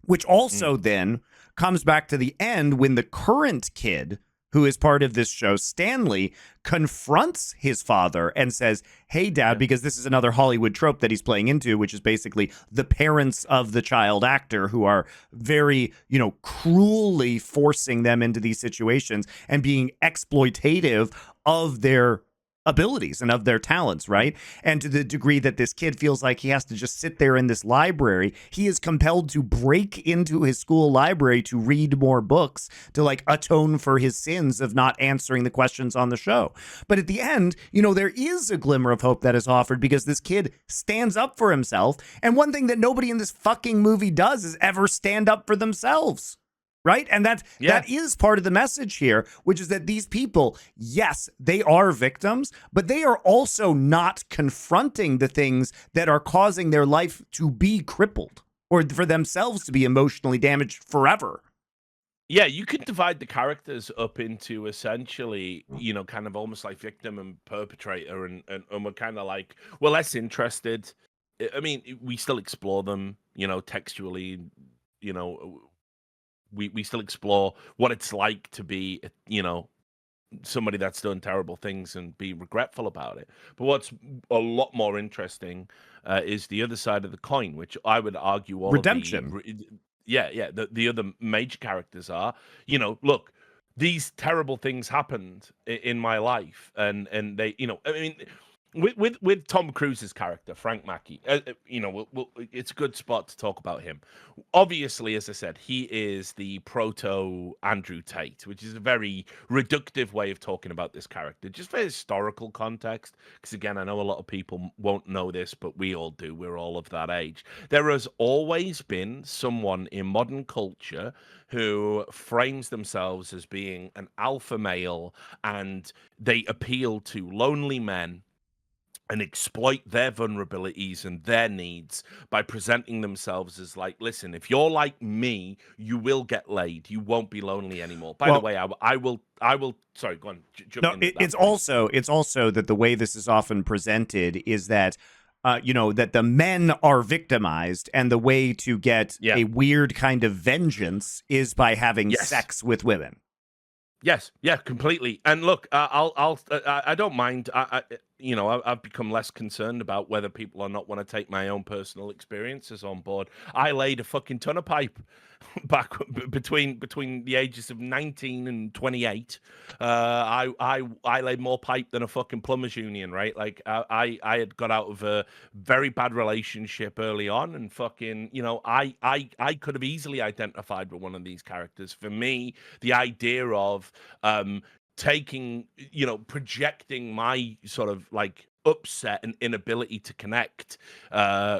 which also then comes back to the end when the current kid who is part of this show, Stanley, confronts his father and says, hey, Dad, because this is another Hollywood trope that he's playing into, which is basically the parents of the child actor who are very, cruelly forcing them into these situations and being exploitative of their abilities and of their talents, right? And to the degree that this kid feels like he has to just sit there in this library, he is compelled to break into his school library to read more books to atone for his sins of not answering the questions on the show. But at the end, there is a glimmer of hope that is offered because this kid stands up for himself. And one thing that nobody in this fucking movie does is ever stand up for themselves. Right. And that is part of the message here, which is that these people, yes, they are victims, but they are also not confronting the things that are causing their life to be crippled or for themselves to be emotionally damaged forever. Yeah, you could divide the characters up into essentially, kind of almost like victim and perpetrator, and we're kind of like, we're less interested. I mean, we still explore them, textually, we still explore what it's like to be, somebody that's done terrible things and be regretful about it. But what's a lot more interesting is the other side of the coin, which I would argue all redemption. The other major characters are, look, these terrible things happened in my life, and they, I mean, with Tom Cruise's character Frank Mackey, it's a good spot to talk about him. Obviously, as I said, he is the proto Andrew Tate, which is a very reductive way of talking about this character, just for historical context. Because again, I know a lot of people won't know this, but we all do. We're all of that age. There has always been someone in modern culture who frames themselves as being an alpha male, and they appeal to lonely men and exploit their vulnerabilities and their needs by presenting themselves as like, listen, if you're like me, you will get laid. You won't be lonely anymore. By the way, I will. Sorry, go on. Jump in. It's also that the way this is often presented is that, that the men are victimized, and the way to get a weird kind of vengeance is by having sex with women. Yes, yeah, completely. And look, I don't mind. I've become less concerned about whether people or not want to take my own personal experiences on board. I laid a fucking ton of pipe back between the ages of 19 and 28. I laid more pipe than a fucking plumbers union, right? Like I had got out of a very bad relationship early on, and fucking, I could have easily identified with one of these characters. For me, the idea of taking, projecting my sort of like upset and inability to connect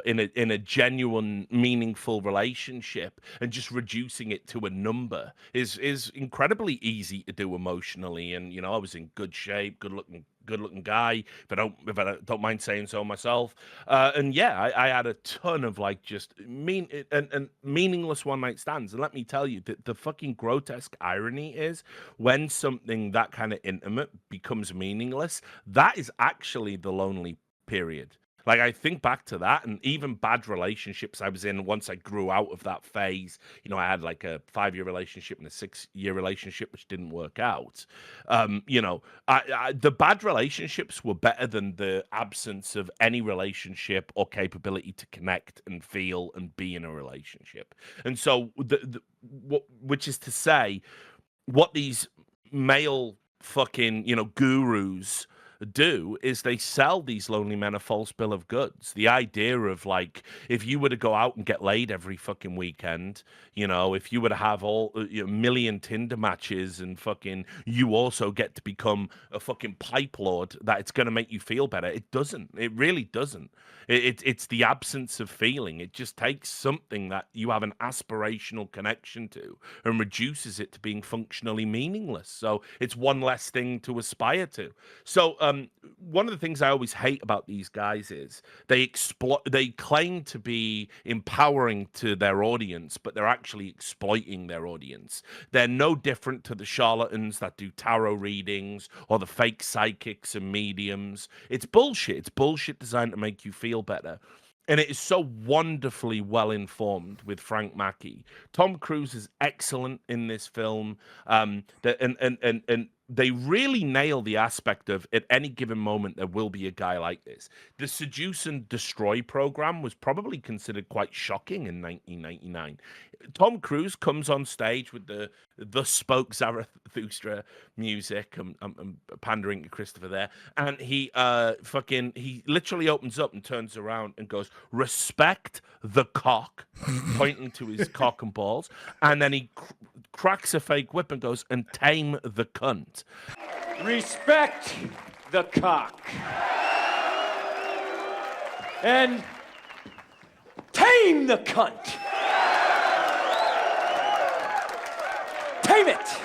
in a genuine, meaningful relationship, and just reducing it to a number is incredibly easy to do emotionally. And I was in good shape, good looking guy, if I don't mind saying so myself. And yeah, I had a ton of like just meaningless one night stands. And let me tell you that the fucking grotesque irony is, when something that kind of intimate becomes meaningless, that is actually the lonely period. Like, I think back to that, and even bad relationships I was in once I grew out of that phase. I had like a 5-year relationship and a 6-year relationship, which didn't work out. The bad relationships were better than the absence of any relationship or capability to connect and feel and be in a relationship. And so, which is to say, what these male fucking, gurus do is they sell these lonely men a false bill of goods. The idea of like, if you were to go out and get laid every fucking weekend, you know, if you were to have all a million Tinder matches and fucking you also get to become a fucking pipe lord, that it's going to make you feel better. It doesn't. It really doesn't. It's the absence of feeling. It just takes something that you have an aspirational connection to and reduces it to being functionally meaningless. So it's one less thing to aspire to. So one of the things I always hate about these guys is they claim to be empowering to their audience, but they're actually exploiting their audience. They're no different to the charlatans that do tarot readings or the fake psychics and mediums. It's bullshit. It's bullshit designed to make you feel better. And it is so wonderfully well informed with Frank Mackey. Tom Cruise is excellent in this film. And they really nail the aspect of at any given moment there will be a guy like this. The Seduce and Destroy program was probably considered quite shocking in 1999. Tom Cruise comes on stage with the Spoke Zarathustra music. I'm pandering to Christopher there, and he literally opens up and turns around and goes, "Respect the cock," pointing to his cock and balls, and then he cracks a fake whip and goes, "And tame the cunt." Respect the cock. And tame the cunt. Tame it.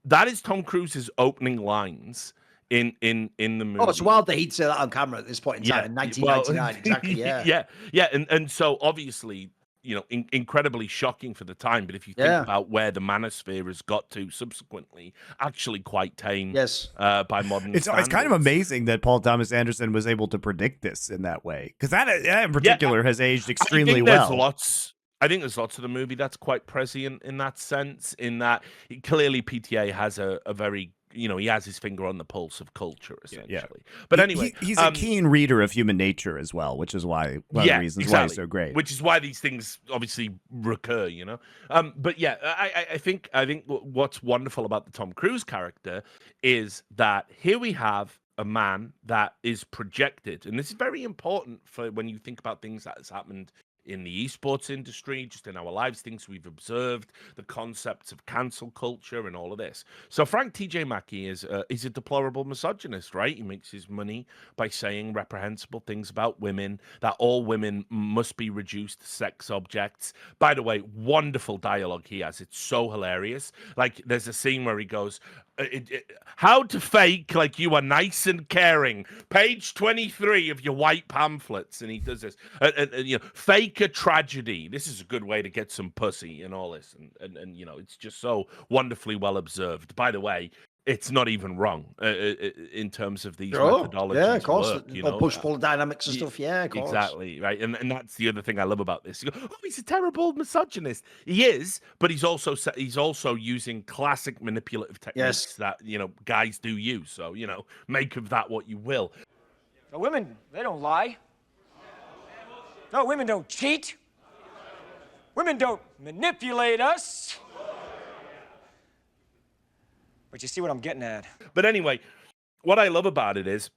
That is Tom Cruise's opening lines in the movie. Oh, it's wild that he'd say that on camera at this point in time in 1999. Exactly. Yeah. Yeah. And so obviously, you know, incredibly shocking for the time. But if you think about where the manosphere has got to subsequently, actually quite tame. Yes. By modern It's kind of amazing that Paul Thomas Anderson was able to predict this in that way, because that in particular has aged extremely well. I think there's lots of the movie that's quite prescient in that sense, in that clearly PTA has a very, you know, he has his finger on the pulse of culture, essentially. Yeah. But anyway, he's a keen reader of human nature as well, which is why one of the reasons why he's so great. Which is why these things obviously recur, you know. But yeah, I think what's wonderful about the Tom Cruise character is that here we have a man that is projected, and this is very important for when you think about things that has happened in the esports industry, just in our lives, things we've observed, the concepts of cancel culture and all of this. So Frank T.J. Mackey is a deplorable misogynist, right? He makes his money by saying reprehensible things about women, that all women must be reduced to sex objects. By the way, wonderful dialogue he has. It's so hilarious. Like, there's a scene where he goes, how to fake like you are nice and caring. Page 23 of your white pamphlets. And he does this. You know, fake a tragedy. This is a good way to get some pussy and all this. And you know, it's just so wonderfully well observed. By the way, it's not even wrong in terms of these methodologies. Yeah, of course. Work, you know? Push-pull dynamics and stuff. Yeah, of course. Exactly, right. And that's the other thing I love about this. You go, oh, he's a terrible misogynist. He is, but he's also using classic manipulative techniques that, you know, guys do use. So, you know, make of that what you will. The women, they don't lie. No, women don't cheat. Women don't manipulate us. But you see what I'm getting at. But anyway, what I love about it is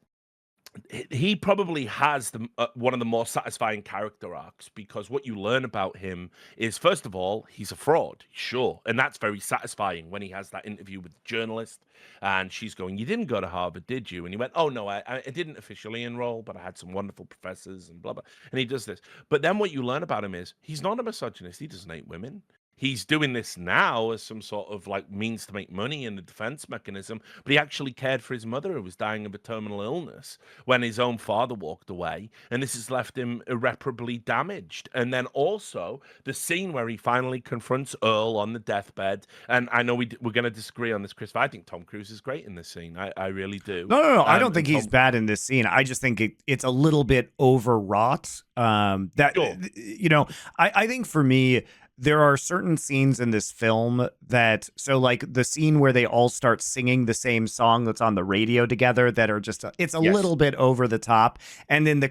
he probably has one of the more satisfying character arcs, because what you learn about him is, first of all, he's a fraud, sure. And that's very satisfying when he has that interview with the journalist and she's going, you didn't go to Harvard, did you? And he went, oh, no, I didn't officially enroll, but I had some wonderful professors and blah, blah. And he does this. But then what you learn about him is he's not a misogynist. He doesn't hate women. He's doing this now as some sort of like means to make money in the defense mechanism, but he actually cared for his mother who was dying of a terminal illness when his own father walked away, and this has left him irreparably damaged. And then also the scene where he finally confronts Earl on the deathbed, and I know we're going to disagree on this, Chris, but I think Tom Cruise is great in this scene. I really do. No, I don't think he's bad in this scene. I just think it's a little bit overwrought. You know, I think for me, there are certain scenes in this film that, so like the scene where they all start singing the same song that's on the radio together, that are just, it's a little bit over the top. And then the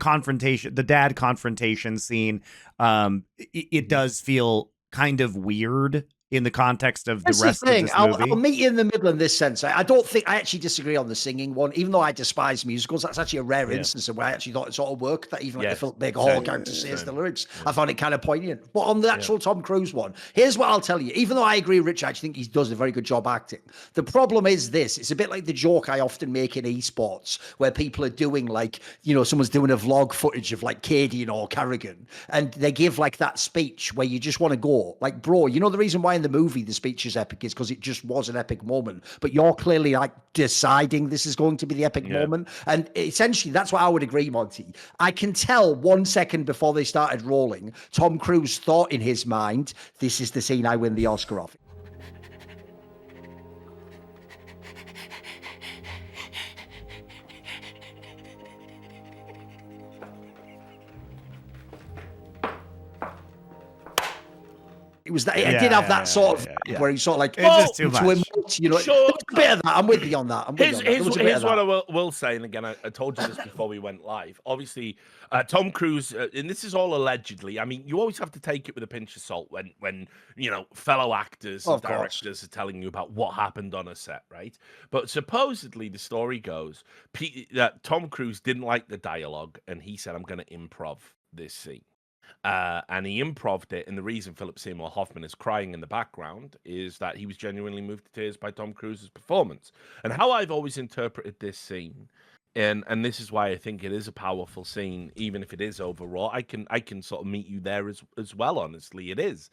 dad confrontation scene, it does feel kind of weird in the context of the That's rest the thing. of this movie. I'll meet you in the middle in this sense. I don't think I actually disagree on the singing one, even though I despise musicals. That's actually a rare instance of where I actually thought it sort of worked. That even like the Philip Baker Hall character says the lyrics, I found it kind of poignant. But on the actual Tom Cruise one, here's what I'll tell you. Even though I agree with Rich, I actually think he does a very good job acting. The problem is this: it's a bit like the joke I often make in esports, where people are doing like, you know, someone's doing a vlog footage of like Cadian or Carrigan, and they give like that speech where you just want to go, like, bro, you know the reason why in the movie the speech is epic is because it just was an epic moment, but you're clearly like deciding this is going to be the epic moment. And essentially that's what I would agree, Monty. I can tell 1 second before they started rolling, Tom Cruise thought in his mind, this is the scene I win the Oscar off. It was that it did have that sort of where he sort of like just too much. Emote, you know. Sure. There was a bit of that. I'm with you on that. Here's what I will say, and again, I told you this before we went live. Obviously, Tom Cruise, and this is all allegedly. I mean, you always have to take it with a pinch of salt when you know fellow actors and directors are telling you about what happened on a set, right? But supposedly, the story goes that Tom Cruise didn't like the dialogue, and he said, "I'm going to improv this scene." And he improved it, and the reason Philip Seymour Hoffman is crying in the background is that he was genuinely moved to tears by Tom Cruise's performance. And how I've always interpreted this scene, and this is why I think it is a powerful scene, even if it is overwrought. I can sort of meet you there as well. Honestly, it is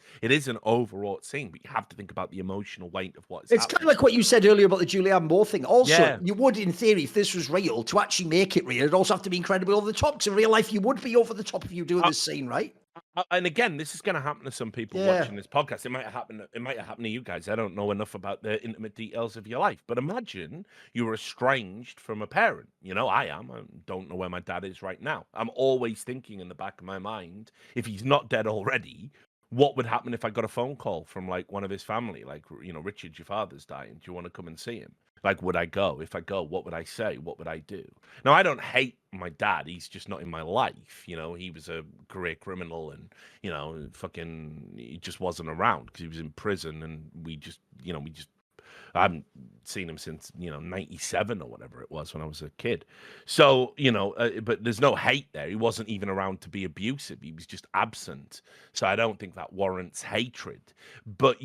an overwrought scene, but you have to think about the emotional weight of what's. It's kind of like what you said earlier about the Julianne Moore thing. Also, you would, in theory, if this was real, to actually make it real, it'd also have to be incredibly over the top. Because in real life, you would be over the top if you do this scene, right? And again, this is going to happen to some people watching this podcast. It might happen. It might happen to you guys. I don't know enough about the intimate details of your life, but imagine you were estranged from a parent. You know, I am. I don't know where my dad is right now. I'm always thinking in the back of my mind, if he's not dead already, what would happen if I got a phone call from like one of his family, like, you know, Richard, your father's dying. Do you want to come and see him? Like, would I go? If I go, what would I say? What would I do? Now, I don't hate my dad. He's just not in my life. You know, he was a career criminal and, you know, he just wasn't around because he was in prison. And I haven't seen him since, 97 or whatever it was when I was a kid. So, but there's no hate there. He wasn't even around to be abusive. He was just absent. So I don't think that warrants hatred. But,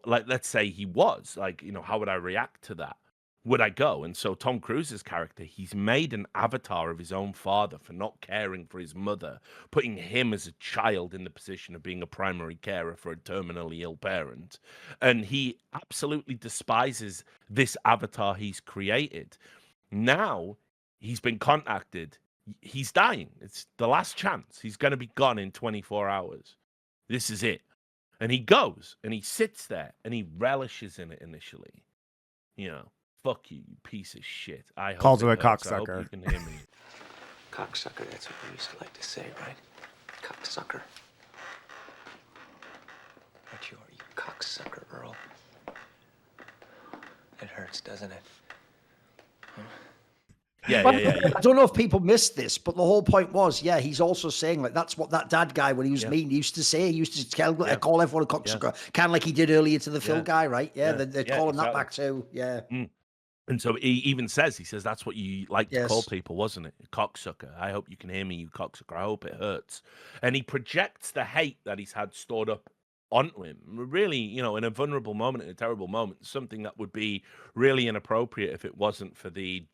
let's say he was, how would I react to that? Would I go? And so Tom Cruise's character, he's made an avatar of his own father for not caring for his mother, putting him as a child in the position of being a primary carer for a terminally ill parent. And he absolutely despises this avatar he's created. Now he's been contacted. He's dying. It's the last chance. He's going to be gone in 24 hours. This is it. And he goes and he sits there and he relishes in it initially. Fuck you, you piece of shit. I hope calls him a hurts. cocksucker. I hope you can hear me. Cocksucker, that's what we used to like to say, right? Cocksucker. But you are, you cocksucker, Earl. It hurts, doesn't it? Huh? Yeah. I don't know if people missed this, but the whole point was, he's also saying like that's what that dad guy when he was mean used to say. He used to call everyone a cocksucker, kind of like he did earlier to the Phil guy, right? They're calling that back too. Yeah. And so he even says, that's what you like to call people, wasn't it? Cocksucker. I hope you can hear me, you cocksucker. I hope it hurts. And he projects the hate that he's had stored up onto him. Really, in a vulnerable moment, in a terrible moment, something that would be really inappropriate if it wasn't for the,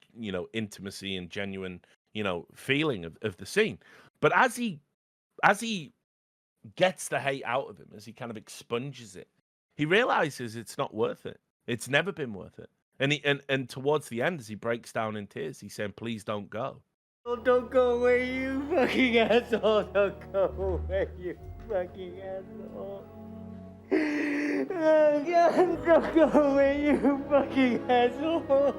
intimacy and genuine, feeling of the scene. But as he gets the hate out of him, as he kind of expunges it, he realizes it's not worth it. It's never been worth it. And towards the end, as he breaks down in tears, he's saying, "Please don't go. Oh, don't go away, you fucking asshole. Don't go away, you fucking asshole. Oh, God, don't go away, you fucking asshole."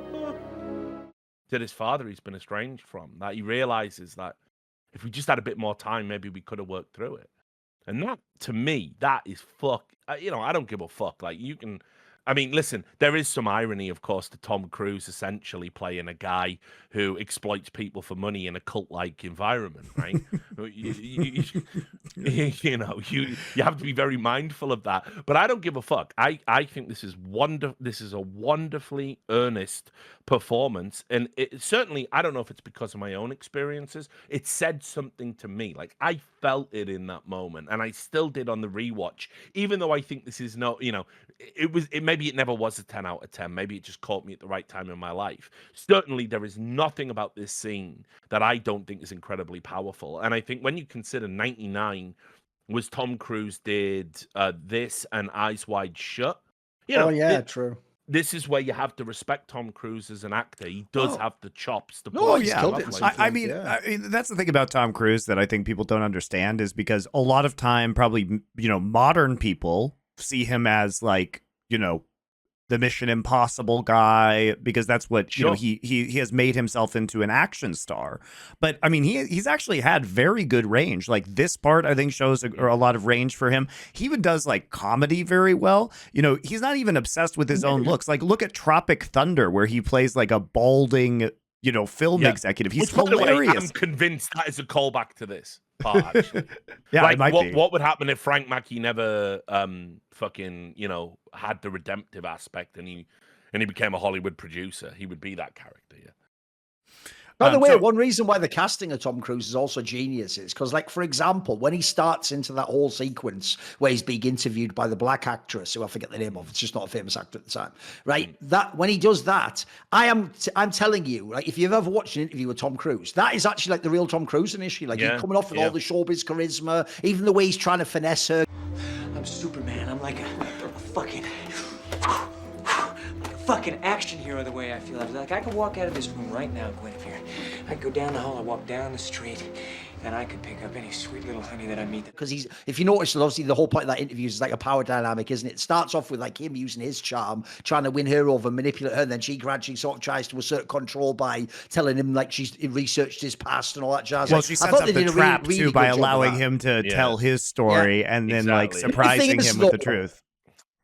To his father he's been estranged from, that he realizes that if we just had a bit more time, maybe we could have worked through it. And that, to me, that is fuck. I don't give a fuck. Like, you can I mean, listen, there is some irony, of course, to Tom Cruise essentially playing a guy who exploits people for money in a cult-like environment, right? You have to be very mindful of that. But I don't give a fuck. I think this is This is a wonderfully earnest performance, and it certainly, I don't know if it's because of my own experiences, it said something to me. Like, I felt it in that moment, and I still did on the rewatch, even though I think this is no, maybe it never was a 10 out of 10. Maybe it just caught me at the right time in my life. Certainly, there is nothing about this scene that I don't think is incredibly powerful. And I think when you consider 99 was Tom Cruise did this and Eyes Wide Shut. True. This is where you have to respect Tom Cruise as an actor. He does have the chops to Oh, play. yeah. I mean, that's the thing about Tom Cruise that I think people don't understand is because a lot of time, probably, modern people see him as like, the Mission Impossible guy, because that's what he has made himself into an action star. But I mean, he's actually had very good range. Like this part, I think shows a lot of range for him. He even does like comedy very well. He's not even obsessed with his own looks. Like look at Tropic Thunder, where he plays like a balding, film executive. He's hilarious. I'm convinced that is a callback to this part, actually. It might be. What would happen if Frank Mackey never had the redemptive aspect and he became a Hollywood producer? He would be that character. Yeah. By the way, one reason why the casting of Tom Cruise is also genius is because, like, for example, when he starts into that whole sequence where he's being interviewed by the black actress, who I forget the name of, it's just not a famous actor at the time, right? That when he does that, I'm telling you, like, if you've ever watched an interview with Tom Cruise, that is actually like the real Tom Cruise initially. Like, he's coming off with all the showbiz charisma, even the way he's trying to finesse her. I'm Superman. I'm like a fucking action hero the way I feel. I feel like I could walk out of this room right now, Guinevere. I could go down the hall, I walk down the street, and I could pick up any sweet little honey that I meet. Because if you notice, obviously the whole point of that interview is like a power dynamic, isn't it? It starts off with like him using his charm, trying to win her over, manipulate her, and then she gradually sort of tries to assert control by telling him like she's researched his past and all that jazz. Well, she sets up the trap too by allowing him to tell his story and then like surprising him with the truth.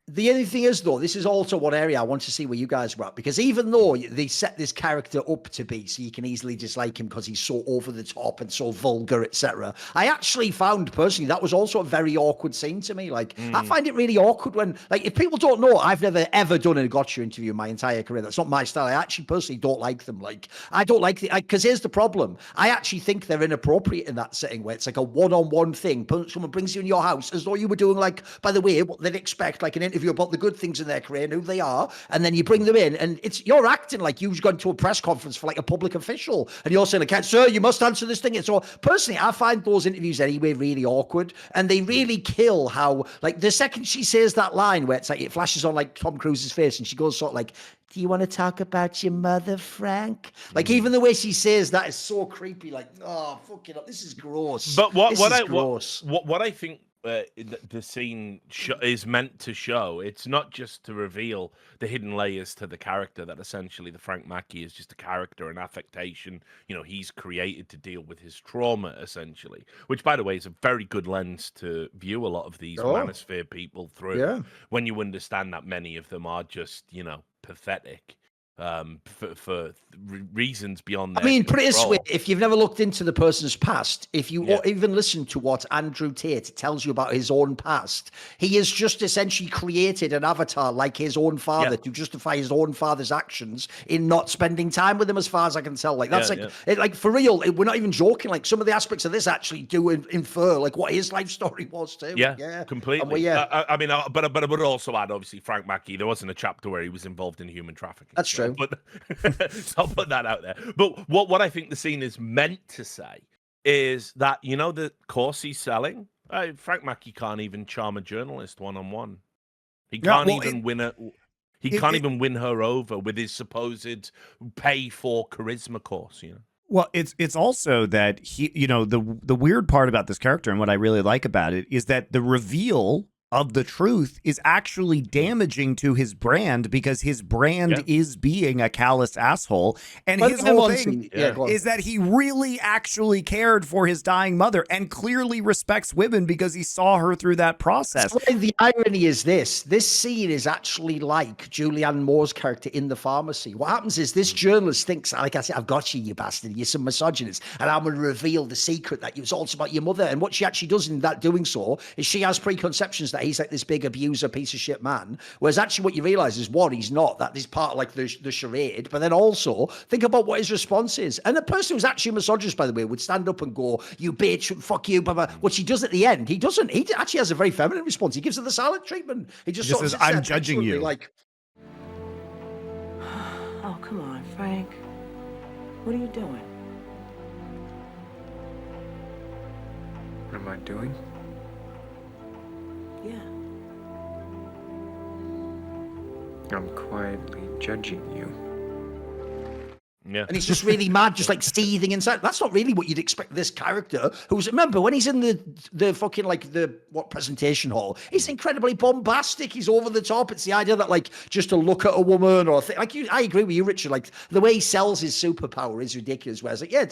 The only thing is, though, this is also one area I want to see where you guys were at, because even though they set this character up to be so you can easily dislike him because he's so over the top and so vulgar, etc., I actually found personally that was also a very awkward scene to me. Like, I find it really awkward when, like, if people don't know, I've never ever done a gotcha interview in my entire career. That's not my style. I actually personally don't like them. Like, I don't like because here's the problem. I actually think they're inappropriate in that setting where it's like a one-on-one thing. Someone brings you in your house as though you were doing, like, by the way, what they'd expect, like an interview about the good things in their career and who they are, and then you bring them in and you're acting like you've gone to a press conference for like a public official and you're saying, like, sir, you must answer this thing. And so personally, I find those interviews anyway really awkward, and they really kill how, like, the second she says that line where it's like it flashes on like Tom Cruise's face and she goes sort of like, do you want to talk about your mother, Frank? Like, even the way she says that is so creepy. Like, oh, fucking up, this is gross. But what I think the scene is meant to show, it's not just to reveal the hidden layers to the character, that essentially the Frank Mackey is just a character, an affectation, he's created to deal with his trauma, essentially, which, by the way, is a very good lens to view a lot of these manosphere people through, when you understand that many of them are just, pathetic. For reasons beyond their put it this control. way, if you've never looked into the person's past, if you even listen to what Andrew Tate tells you about his own past, he has just essentially created an avatar like his own father to justify his own father's actions in not spending time with him, as far as I can tell. Like, that's like for real, we're not even joking. Like, some of the aspects of this actually do infer like what his life story was too. Yeah, completely. But I would also add, obviously, Frank Mackey, there wasn't a chapter where he was involved in human trafficking. That's true. But so I'll put that out there. But what I think the scene is meant to say is that, the course he's selling, Frank Mackey can't even charm a journalist one-on-one. He can't win her. He can't even win her over with his supposed pay for charisma course. Well, it's also that he, the weird part about this character and what I really like about it is that the reveal of the truth is actually damaging to his brand, because his brand is being a callous asshole. And his whole thing is that he really actually cared for his dying mother and clearly respects women because he saw her through that process. The irony is this scene is actually like Julianne Moore's character in the pharmacy. What happens is this journalist thinks, like I said, I've got you, you bastard, you're some misogynist, and I'm going to reveal the secret that it's also about your mother. And what she actually does in that doing so is she has preconceptions that he's like this big abuser, piece of shit man. Whereas actually what you realize is, one, he's not. That is part of like the charade. But then also think about what his response is. And the person who's actually misogynist, by the way, would stand up and go, you bitch, fuck you, blah, blah. What she does at the end, he doesn't. He actually has a very feminine response. He gives her the silent treatment. He just sort of says, I'm judging you. Like, Oh, come on, Frank. What are you doing? What am I doing? Yeah. I'm quietly judging you. Yeah. And he's just really mad, just like seething inside. That's not really what you'd expect this character, who's, remember, when he's in the fucking, like, presentation hall, he's incredibly bombastic. He's over the top. It's the idea that, like, just to look at a woman or I agree with you, Richard. Like, the way he sells his superpower is ridiculous. Whereas, like, yeah,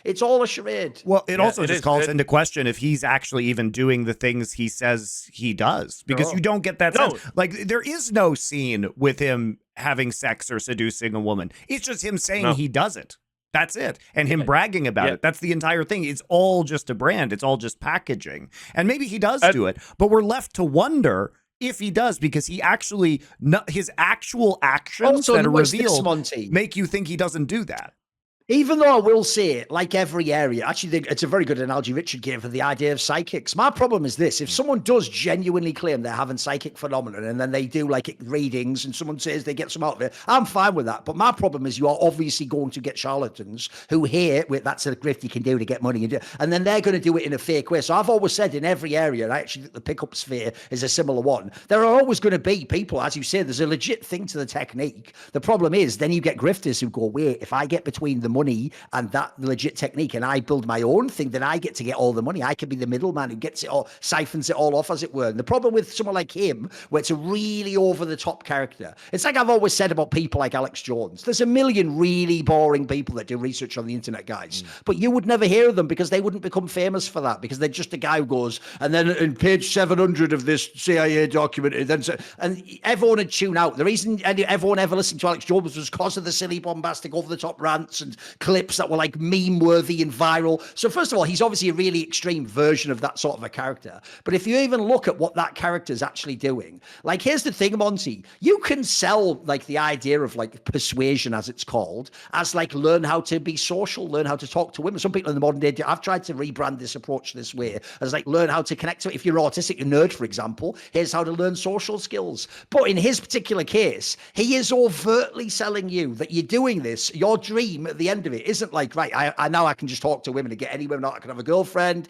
it's all a charade. Well, it also just calls into question if he's actually even doing the things he says he does, because you don't get that sense. Like, there is no scene with him having sex or seducing a woman. It's just him saying he does it. That's it. And him bragging about it. That's the entire thing. It's all just a brand. It's all just packaging. And maybe he does do it, but we're left to wonder if he does, because he actually, his actual actions that are revealed make you think he doesn't do that. Even though I will say, like every area, actually, it's a very good analogy Richard gave for the idea of psychics. My problem is this: if someone does genuinely claim they're having psychic phenomenon, and then they do like readings, and someone says they get some out of it, I'm fine with that. But my problem is you are obviously going to get charlatans who hear, that's a grift you can do to get money, and then they're going to do it in a fake way. So I've always said in every area, and I actually think the pickup sphere is a similar one, there are always going to be people, as you say, there's a legit thing to the technique. The problem is then you get grifters who go, wait, if I get between the money and that legit technique and I build my own thing, then I get to get all the money. I can be the middleman who gets it all, siphons it all off, as it were. And the problem with someone like him, where it's a really over-the-top character, it's like I've always said about people like Alex Jones. There's a million really boring people that do research on the internet, guys, but you would never hear of them because they wouldn't become famous for that, because they're just a guy who goes, and then in page 700 of this CIA document, and everyone would tune out. The reason everyone ever listened to Alex Jones was because of the silly, bombastic, over-the-top rants and clips that were like meme-worthy and viral. So first of all, he's obviously a really extreme version of that sort of a character. But if you even look at what that character is actually doing, like, here's the thing, Monty, you can sell like the idea of like persuasion, as it's called, as like learn how to be social, learn how to talk to women. Some people in the modern day, I've tried to rebrand this approach this way as like learn how to connect to it. If you're autistic, a nerd, for example, here's how to learn social skills. But in his particular case, he is overtly selling you that you're doing this, your dream at the end of it isn't like, right, I now I can just talk to women and get any women out, I can have a girlfriend.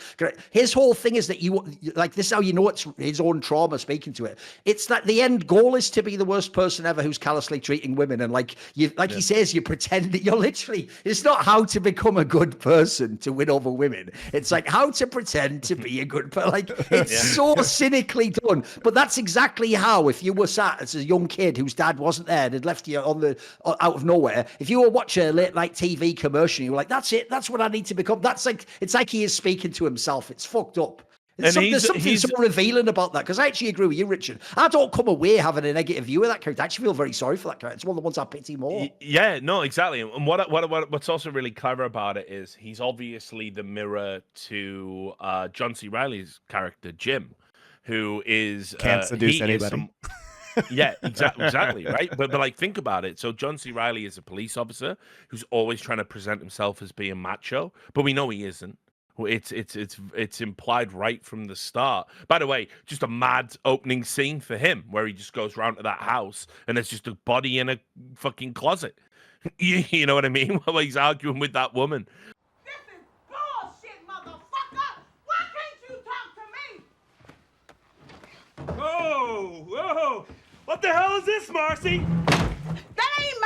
His whole thing is that you, like, this is how you know it's his own trauma speaking to it. It's that the end goal is to be the worst person ever who's callously treating women. And like he says, you pretend that you're literally, it's not how to become a good person to win over women. It's like how to pretend to be a good person. Like, it's so cynically done. But that's exactly how, if you were sat as a young kid whose dad wasn't there and had left you out of nowhere, if you were watching a late night TV commercial, you were like, that's it, that's what I need to become. That's like, it's like he is speaking to himself. It's fucked up. There's something so revealing about that, because I actually agree with you, Richard. I don't come away having a negative view of that character. I actually feel very sorry for that character. It's one of the ones I pity more. Yeah, no, exactly. And what's also really clever about it is he's obviously the mirror to John C. Reilly's character, Jim, who is can't seduce anybody. Yeah, exactly, right? But like, think about it. So John C. Reilly is a police officer who's always trying to present himself as being macho, but we know he isn't. It's implied right from the start. By the way, just a mad opening scene for him where he just goes round to that house and there's just a body in a fucking closet. You know what I mean? While he's arguing with that woman. This is bullshit, motherfucker! Why can't you talk to me? Whoa! What the hell is this, Marcy? That ain't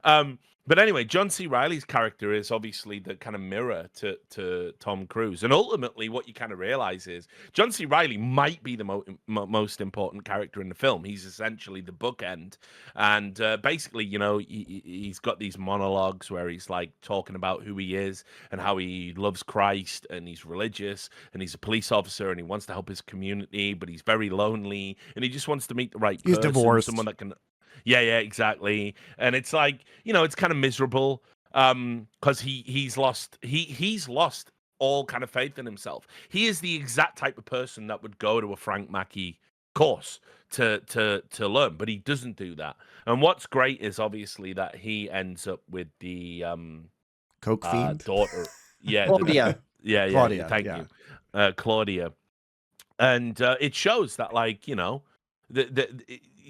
mine! But anyway, John C. Reilly's character is obviously the kind of mirror to Tom Cruise. And ultimately, what you kind of realize is John C. Reilly might be the most important character in the film. He's essentially the bookend. And basically, you know, he's got these monologues where he's like talking about who he is and how he loves Christ and he's religious and he's a police officer and he wants to help his community, but he's very lonely and he just wants to meet the right person. He's divorced. Someone that can... Yeah, exactly. And it's like, you know, it's kind of miserable because he's lost all kind of faith in himself. He is the exact type of person that would go to a Frank Mackey course to learn, but he doesn't do that. And what's great is obviously that he ends up with the Coke fiend daughter. Yeah, Claudia. Claudia. Thank you, Claudia. And it shows that, like, you know,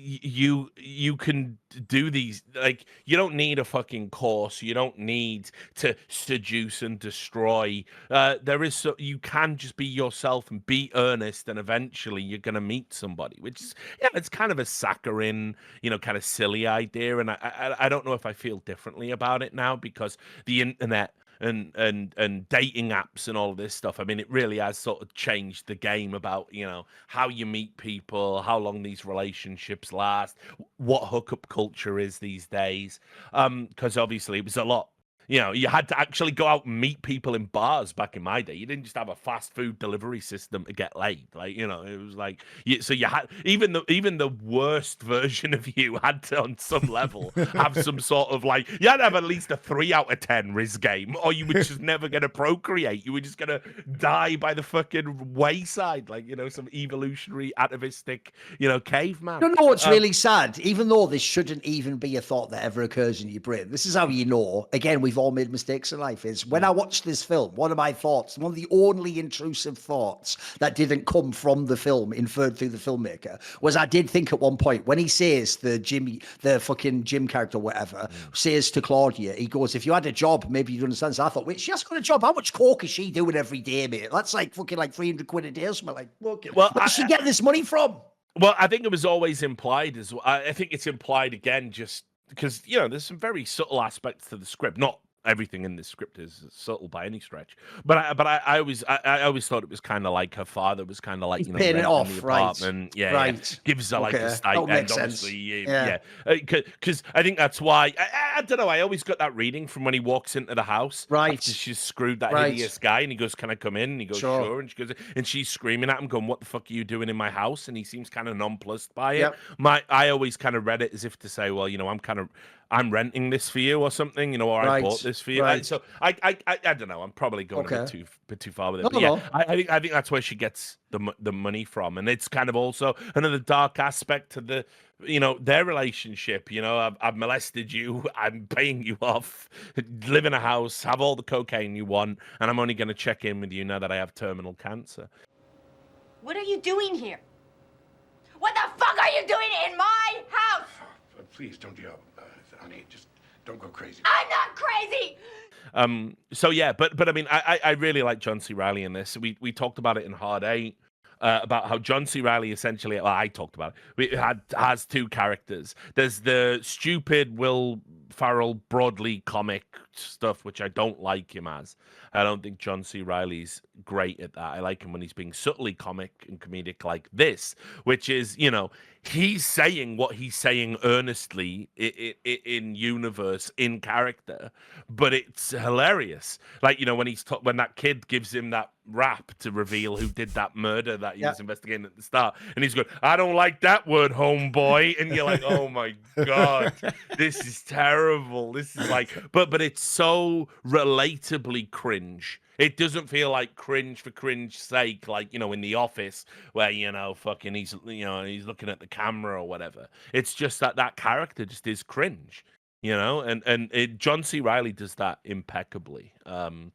you can do these, like, you don't need a fucking course, you don't need to seduce and destroy. You can just be yourself and be earnest, and eventually you're gonna meet somebody, which is, yeah, it's kind of a saccharine, you know, kind of silly idea, and I don't know if I feel differently about it now because the internet and dating apps and all of this stuff, I mean, it really has sort of changed the game about, you know, how you meet people, how long these relationships last, what hookup culture is these days. Because obviously it was a lot. You know, you had to actually go out and meet people in bars back in my day. You didn't just have a fast food delivery system to get laid. Like, you know, it was like, so you had, even the worst version of you had to, on some level, have some sort of, like, you had to have at least a 3 out of 10 Riz game, or you were just never going to procreate. You were just going to die by the fucking wayside, like, you know, some evolutionary, atavistic, you know, caveman. You know what's really sad? Even though this shouldn't even be a thought that ever occurs in your brain, this is how you know, again, we've all made mistakes in life, is when I watched this film, one of my thoughts, one of the only intrusive thoughts that didn't come from the film, inferred through the filmmaker, was I did think at one point when he says the fucking Jim character, whatever, says to Claudia, he goes, if you had a job, maybe you'd understand. So I thought, wait, she has got a job. How much coke is she doing every day, mate? That's like fucking like 300 quid a day or something. Like, okay. Well, where does she get this money from? Well, I think it was always implied as well. I think it's implied again, just because, you know, there's some very subtle aspects to the script. Not everything in this script is subtle by any stretch, but I always thought it was kind of like her father was kind of like, you know, paying it off, the apartment, right? Right. Gives her like the stipend, obviously, yeah. Because I think that's why I don't know. I always got that reading from when he walks into the house, right? After she's screwed that hideous guy, and he goes, "Can I come in?" And he goes, "Sure." And she goes, and she's screaming at him, going, "What the fuck are you doing in my house?" And he seems kind of nonplussed by it. I always kind of read it as if to say, well, you know, I'm renting this for you or something, you know, or I bought this for you. Right. So I don't know. I'm probably going a bit too far with it. No, but yeah, I think that's where she gets the money from, and it's kind of also another dark aspect to the, you know, their relationship. You know, I've molested you, I'm paying you off, live in a house, have all the cocaine you want, and I'm only going to check in with you now that I have terminal cancer. What are you doing here? What the fuck are you doing in my house? Please don't yell, honey. Just don't go crazy. I'm not crazy. So yeah, but I mean, I really like John C. Reilly in this. We talked about it in Hard 8. About how John C. Reilly essentially, well, I talked about it. Has two characters. There's the stupid Will Ferrell broadly comic stuff, which I don't like him as. I don't think John C. Reilly's great at that. I like him when he's being subtly comic and comedic like this, which is, you know, he's saying what he's saying earnestly in universe, in character, but it's hilarious. Like, you know, when when that kid gives him that rap to reveal who did that murder that he was investigating at the start, and he's going, "I don't like that word, homeboy," and you're like, "Oh my god, this is terrible." This is like, but it's so relatably cringe. It doesn't feel like cringe for cringe's sake, like, you know, in The Office, where, you know, fucking he's looking at the camera or whatever. It's just that character just is cringe, you know, and John C. Reilly does that impeccably, and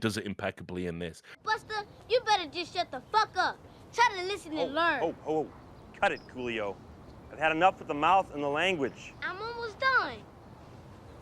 does it impeccably in this. Buster, you better just shut the fuck up. Try to listen and learn. Oh, cut it, Coolio. I've had enough with the mouth and the language. I'm almost done.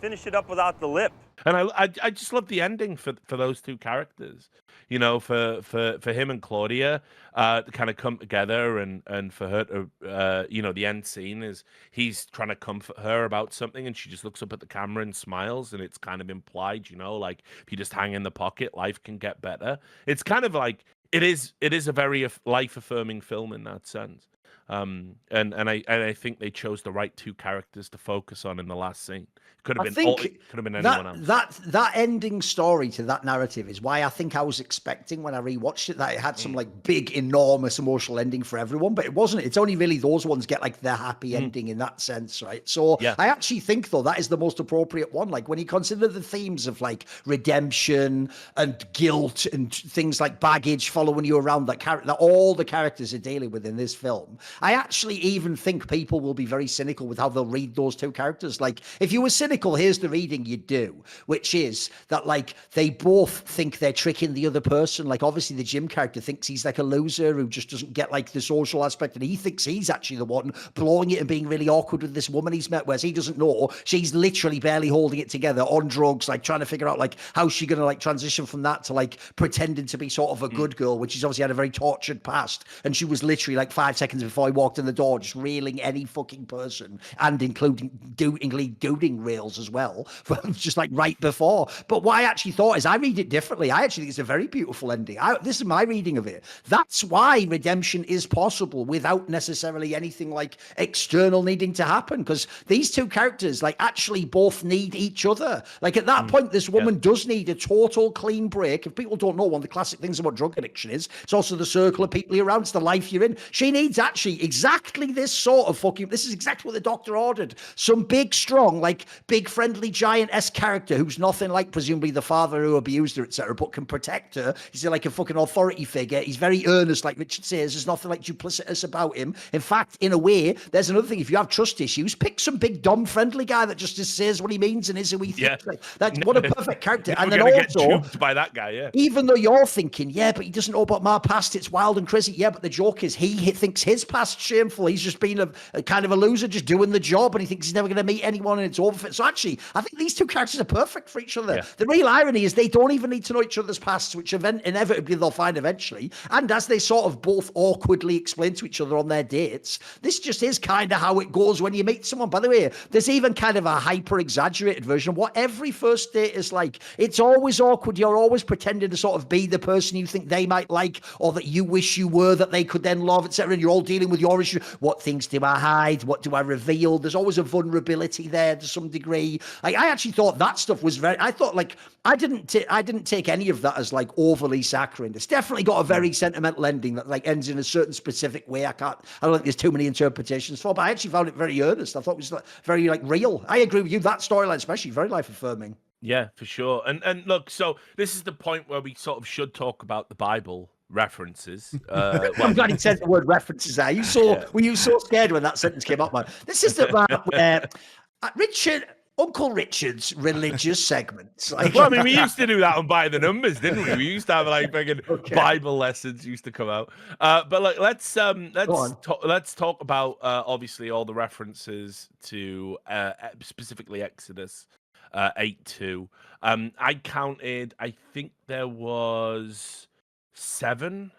Finish it up without the lip. And I just love the ending for those two characters, you know, for him and Claudia to kind of come together, and for her to you know, the end scene is he's trying to comfort her about something, and she just looks up at the camera and smiles, and it's kind of implied, you know, like if you just hang in the pocket, life can get better. It's kind of like it is a very life affirming film in that sense. And I think they chose the right two characters to focus on in the last scene. Could have been anyone else. That ending story to that narrative is why I think I was expecting when I rewatched it that it had some like big, enormous emotional ending for everyone, but it wasn't. It's only really those ones get like the happy ending in that sense, right? So I actually think though that is the most appropriate one. Like when you consider the themes of like redemption and guilt and things like baggage following you around, that all the characters are dealing with in this film, I actually even think people will be very cynical with how they'll read those two characters. Like if you were cynical, here's the reading you'd do, which is that like they both think they're tricking the other person. Like obviously the Jim character thinks he's like a loser who just doesn't get like the social aspect, and he thinks he's actually the one blowing it and being really awkward with this woman he's met, whereas he doesn't know she's literally barely holding it together on drugs, like trying to figure out like how's she gonna like transition from that to like pretending to be sort of a good girl, which she's obviously had a very tortured past, and she was literally like 5 seconds before he walked in the door just reeling any fucking person, and including dooding reels as well, just like right before. But what I actually thought is I read it differently. I actually think it's a very beautiful ending. This is my reading of it. That's why redemption is possible without necessarily anything like external needing to happen, because these two characters like actually both need each other. Like at that point, this woman does need a total clean break. If people don't know, one of the classic things about drug addiction is it's also the circle of people you're around. It's the life you're in. She needs actually exactly this sort of this is exactly what the doctor ordered. Some big, strong, like big, friendly, giant-esque character who's nothing like presumably the father who abused her, etc., but can protect her. He's like a fucking authority figure. He's very earnest, like Richard says. There's nothing like duplicitous about him. In fact, in a way, there's another thing. If you have trust issues, pick some big, dumb, friendly guy that just says what he means and is who he thinks. Like, that's what a perfect character. And then also, get duped by that guy, even though you're thinking, but he doesn't know about my past, it's wild and crazy. Yeah, but the joke is he thinks his past shameful. He's just been a kind of a loser, just doing the job, and he thinks he's never going to meet anyone, and it's over. So actually, I think these two characters are perfect for each other. The real irony is they don't even need to know each other's pasts, which inevitably they'll find eventually. And as they sort of both awkwardly explain to each other on their dates, this just is kind of how it goes when you meet someone. By the way, there's even kind of a hyper-exaggerated version of what every first date is like. It's always awkward. You're always pretending to sort of be the person you think they might like, or that you wish you were, that they could then love, etc. And you're all dealing with your issue. What things do I hide? What do I reveal? There's always a vulnerability there to some degree. I actually thought that stuff was I thought like I didn't take any of that as like overly saccharine. It's definitely got a very sentimental ending that like ends in a certain specific way. I don't think there's too many interpretations for, but I actually found it very earnest. I thought it was like, very like real. I agree with you. That storyline especially very life affirming. Yeah, for sure. And look, so this is the point where we sort of should talk about the Bible references. I'm glad he said the word references there. Were you so scared when that sentence came up, man? This is the Uncle Richard's religious segments. Like, well, I mean, we used to do that on By the Numbers, didn't we? We used to have like fucking Bible lessons used to come out. But like, let's talk about obviously all the references to specifically Exodus 8:2. I counted. I think there was 7.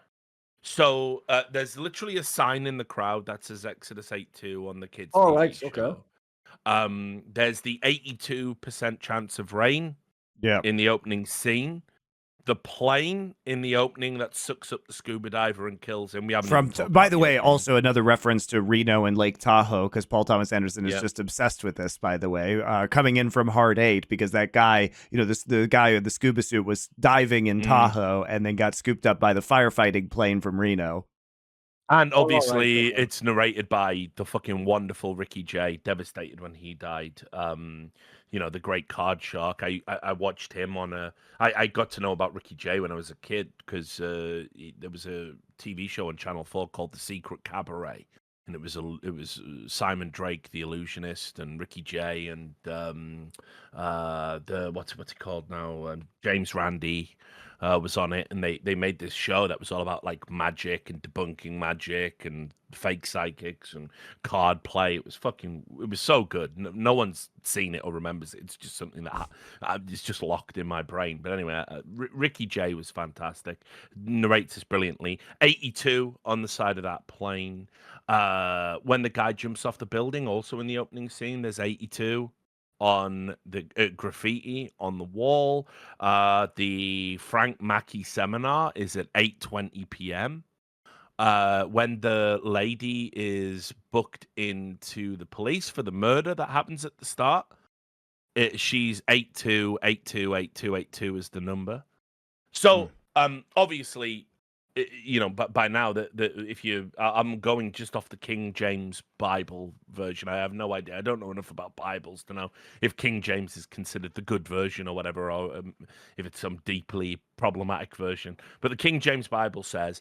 So there's literally a sign in the crowd that says Exodus 8:2 on the kids' Oh, TV right. show. Okay. There's the 82% chance of rain in the opening scene. The plane in the opening that sucks up the scuba diver and kills him. We haven't. By the way, also another reference to Reno and Lake Tahoe, because Paul Thomas Anderson is just obsessed with this. By the way, coming in from Hard 8, because that guy, the guy in the scuba suit was diving in Tahoe and then got scooped up by the firefighting plane from Reno. And obviously, it's narrated by the fucking wonderful Ricky Jay, devastated when he died. The great card shark. I watched him on I got to know about Ricky Jay when I was a kid because there was a TV show on Channel 4 called The Secret Cabaret, and it was Simon Drake, the illusionist, and Ricky Jay, and what's it called now? James Randi. was on it, and they made this show that was all about like magic and debunking magic and fake psychics and card play. It was so good. No one's seen it or remembers it. It's just something that it's just locked in my brain. But anyway, Ricky Jay was fantastic. Narrates this brilliantly. 82 on the side of that plane. When the guy jumps off the building, also in the opening scene, there's 82 on the graffiti on the wall. The Frank Mackey seminar is at 8:20 p.m. When the lady is booked into the police for the murder that happens at the start, she's 82, 82, 82, 82 is the number. So, obviously, but by now that if I'm going just off the King James Bible version. I have no idea. I don't know enough about Bibles to know if King James is considered the good version or whatever, or if it's some deeply problematic version. But the King James Bible says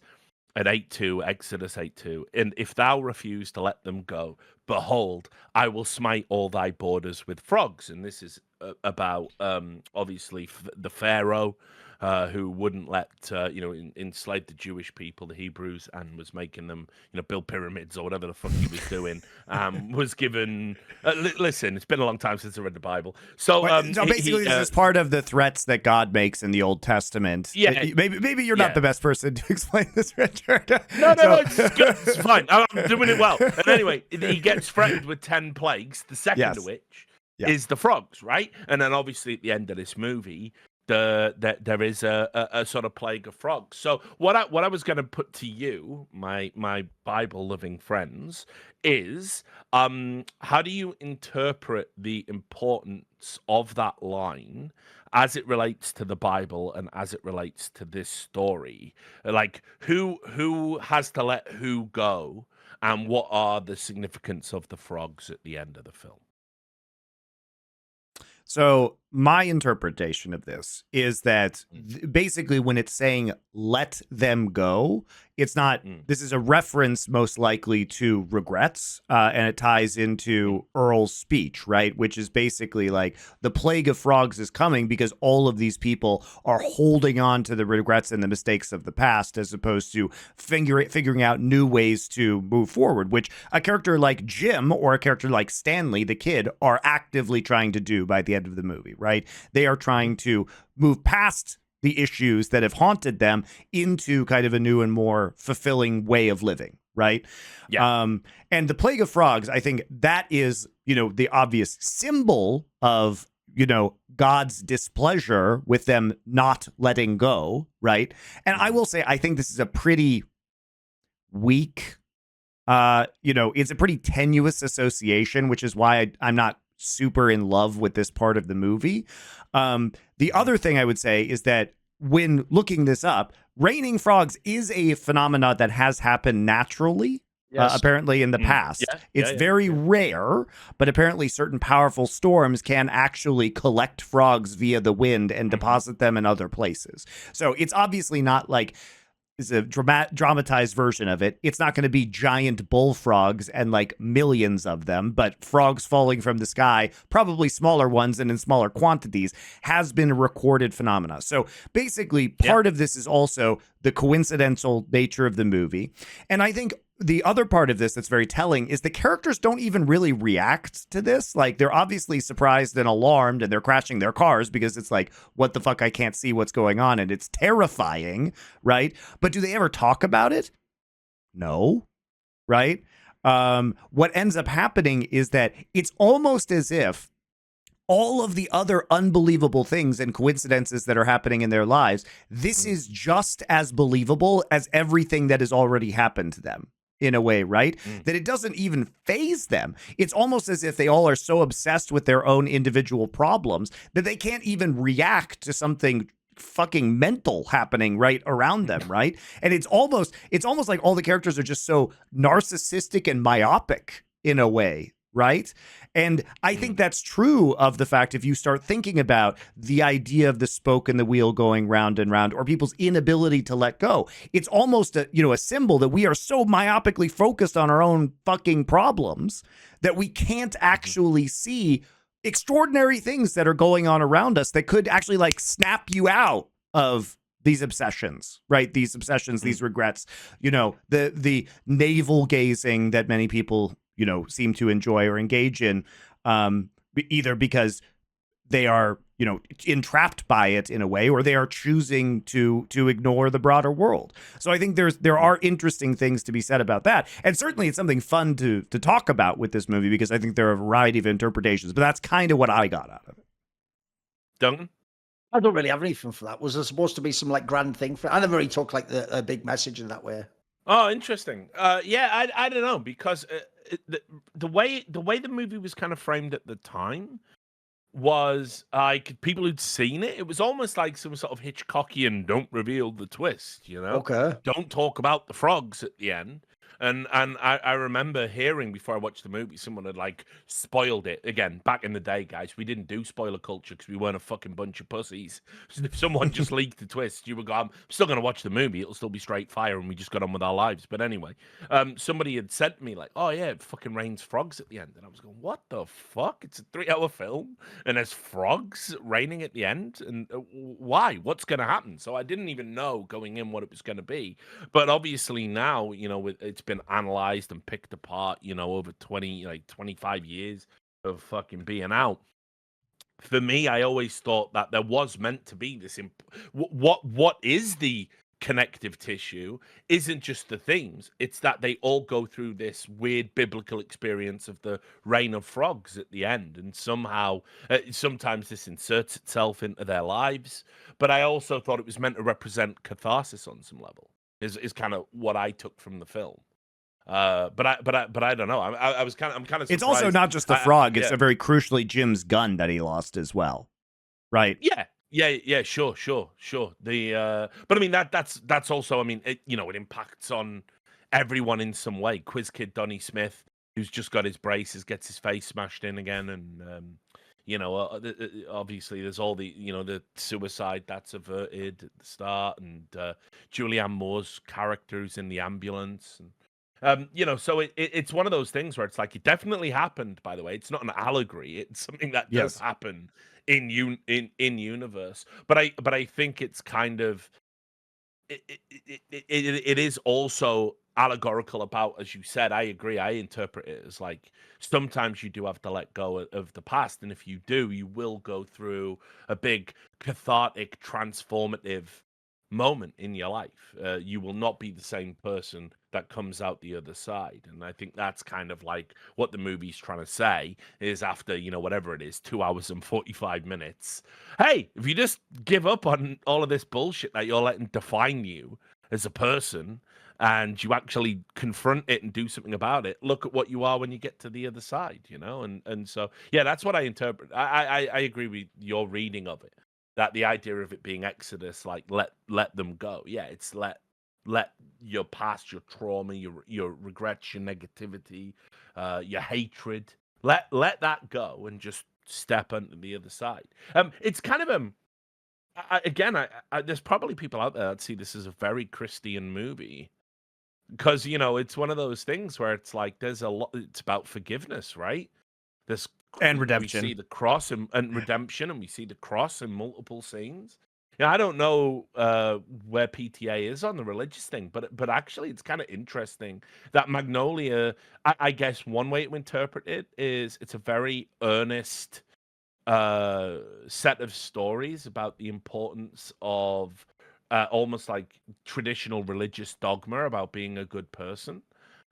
at 8:2, Exodus 8:2, and if thou refuse to let them go, behold, I will smite all thy borders with frogs. And this is about obviously the Pharaoh. Who wouldn't let enslave the Jewish people, the Hebrews, and was making them build pyramids or whatever the fuck he was doing. Was given. Listen, it's been a long time since I read the Bible, so basically, this is part of the threats that God makes in the Old Testament. Yeah, maybe you're not the best person to explain this, Richard. No, it's good. It's fine. I'm doing it well. And anyway, he gets threatened with 10 plagues. The second of which is the frogs, right? And then obviously at the end of this movie, there is a sort of plague of frogs. So what I was going to put to you, my Bible loving friends, is how do you interpret the importance of that line as it relates to the Bible and as it relates to this story? Like who has to let who go, and what are the significance of the frogs at the end of the film? So my interpretation of this is that basically when it's saying let them go, it's not, this is a reference most likely to regrets, and it ties into Earl's speech, right? Which is basically like the plague of frogs is coming because all of these people are holding on to the regrets and the mistakes of the past, as opposed to figuring out new ways to move forward, which a character like Jim or a character like Stanley, the kid, are actively trying to do by the end of the movie, right? They are trying to move past the issues that have haunted them into kind of a new and more fulfilling way of living, right? Yeah. And the plague of frogs, I think that is, the obvious symbol of, God's displeasure with them not letting go, right? And I will say, I think this is a pretty weak, it's a pretty tenuous association, which is why I'm not super in love with this part of the movie. The other thing I would say is that when looking this up, raining frogs is a phenomena that has happened naturally, apparently in the past. It's very rare, but apparently certain powerful storms can actually collect frogs via the wind and deposit them in other places. So it's obviously not like is a dramatized version of it. It's not going to be giant bullfrogs and like millions of them, but frogs falling from the sky, probably smaller ones and in smaller quantities, has been a recorded phenomena. So basically part of this is also the coincidental nature of the movie. And I think the other part of this that's very telling is the characters don't even really react to this. Like, they're obviously surprised and alarmed, and they're crashing their cars because it's like, what the fuck, I can't see what's going on, and it's terrifying, right? But do they ever talk about it? No, right? What ends up happening is that it's almost as if all of the other unbelievable things and coincidences that are happening in their lives, this is just as believable as everything that has already happened to them. In a way, right? That it doesn't even faze them. It's almost as if they all are so obsessed with their own individual problems that they can't even react to something fucking mental happening right around them, right? And it's almost like all the characters are just so narcissistic and myopic in a way, right? And I think that's true of the fact if you start thinking about the idea of the spoke and the wheel going round and round, or people's inability to let go. It's almost a symbol that we are so myopically focused on our own fucking problems that we can't actually see extraordinary things that are going on around us that could actually like snap you out of these obsessions, right? These obsessions, these regrets, the navel gazing that many people, seem to enjoy or engage in, either because they are, entrapped by it in a way, or they are choosing to ignore the broader world. So I think there are interesting things to be said about that. And certainly it's something fun to talk about with this movie, because I think there are a variety of interpretations, but that's kind of what I got out of it. Duncan? I don't really have anything for that. Was there supposed to be some like grand thing for it? I never really took like a big message in that way. Oh, interesting. Yeah, I don't know, because the way the movie was kind of framed at the time was like people who'd seen it. It was almost like some sort of Hitchcockian "don't reveal the twist," Okay. Don't talk about the frogs at the end. And I remember hearing before I watched the movie, someone had like spoiled it. Again, back in the day, guys, we didn't do spoiler culture because we weren't a fucking bunch of pussies. So if someone just leaked the twist, you would go, I'm still going to watch the movie. It'll still be straight fire, and we just got on with our lives. But anyway, somebody had said to me like, oh yeah, it fucking rains frogs at the end. And I was going, what the fuck? It's a 3-hour film and there's frogs raining at the end? And why? What's going to happen? So I didn't even know going in what it was going to be. But obviously now, it's been analyzed and picked apart, over 25 years of fucking being out. For me, I always thought that there was meant to be this. What is the connective tissue isn't just the themes, it's that they all go through this weird biblical experience of the rain of frogs at the end, and somehow sometimes this inserts itself into their lives. But I also thought it was meant to represent catharsis on some level, is kind of what I took from the film. But I don't know. I'm kind of surprised. It's also not just the frog. It's a very crucially Jim's gun that he lost as well, right? Yeah. Sure. But I mean that's also. I mean, it impacts on everyone in some way. Quiz kid Donnie Smith, who's just got his braces, gets his face smashed in again, and obviously there's all the the suicide that's averted at the start, and Julianne Moore's character who's in the ambulance, and so it's one of those things where it's like it definitely happened. By the way, it's not an allegory; it's something that does happen in universe. But I think it's kind of it is also allegorical about, as you said. I agree. I interpret it as like sometimes you do have to let go of the past, and if you do, you will go through a big cathartic, transformative moment in your life. You will not be the same person that comes out the other side, and I think that's kind of like what the movie's trying to say is after whatever it is, 2 hours and 45 minutes, hey, if you just give up on all of this bullshit that you're letting define you as a person, and you actually confront it and do something about it, look at what you are when you get to the other side, and so yeah, that's what I interpret. I agree with your reading of it, that the idea of it being Exodus, like let them go. Yeah, it's let your past, your trauma, your regrets, your negativity, your hatred, let that go and just step onto the other side. It's kind of again, there's probably people out there that see this as a very Christian movie, because it's one of those things where it's like there's a lot. It's about forgiveness, right? And redemption. We see the cross and redemption, and we see the cross in multiple scenes. I don't know where PTA is on the religious thing, but actually it's kind of interesting that Magnolia, I guess one way to interpret it is it's a very earnest set of stories about the importance of almost like traditional religious dogma about being a good person.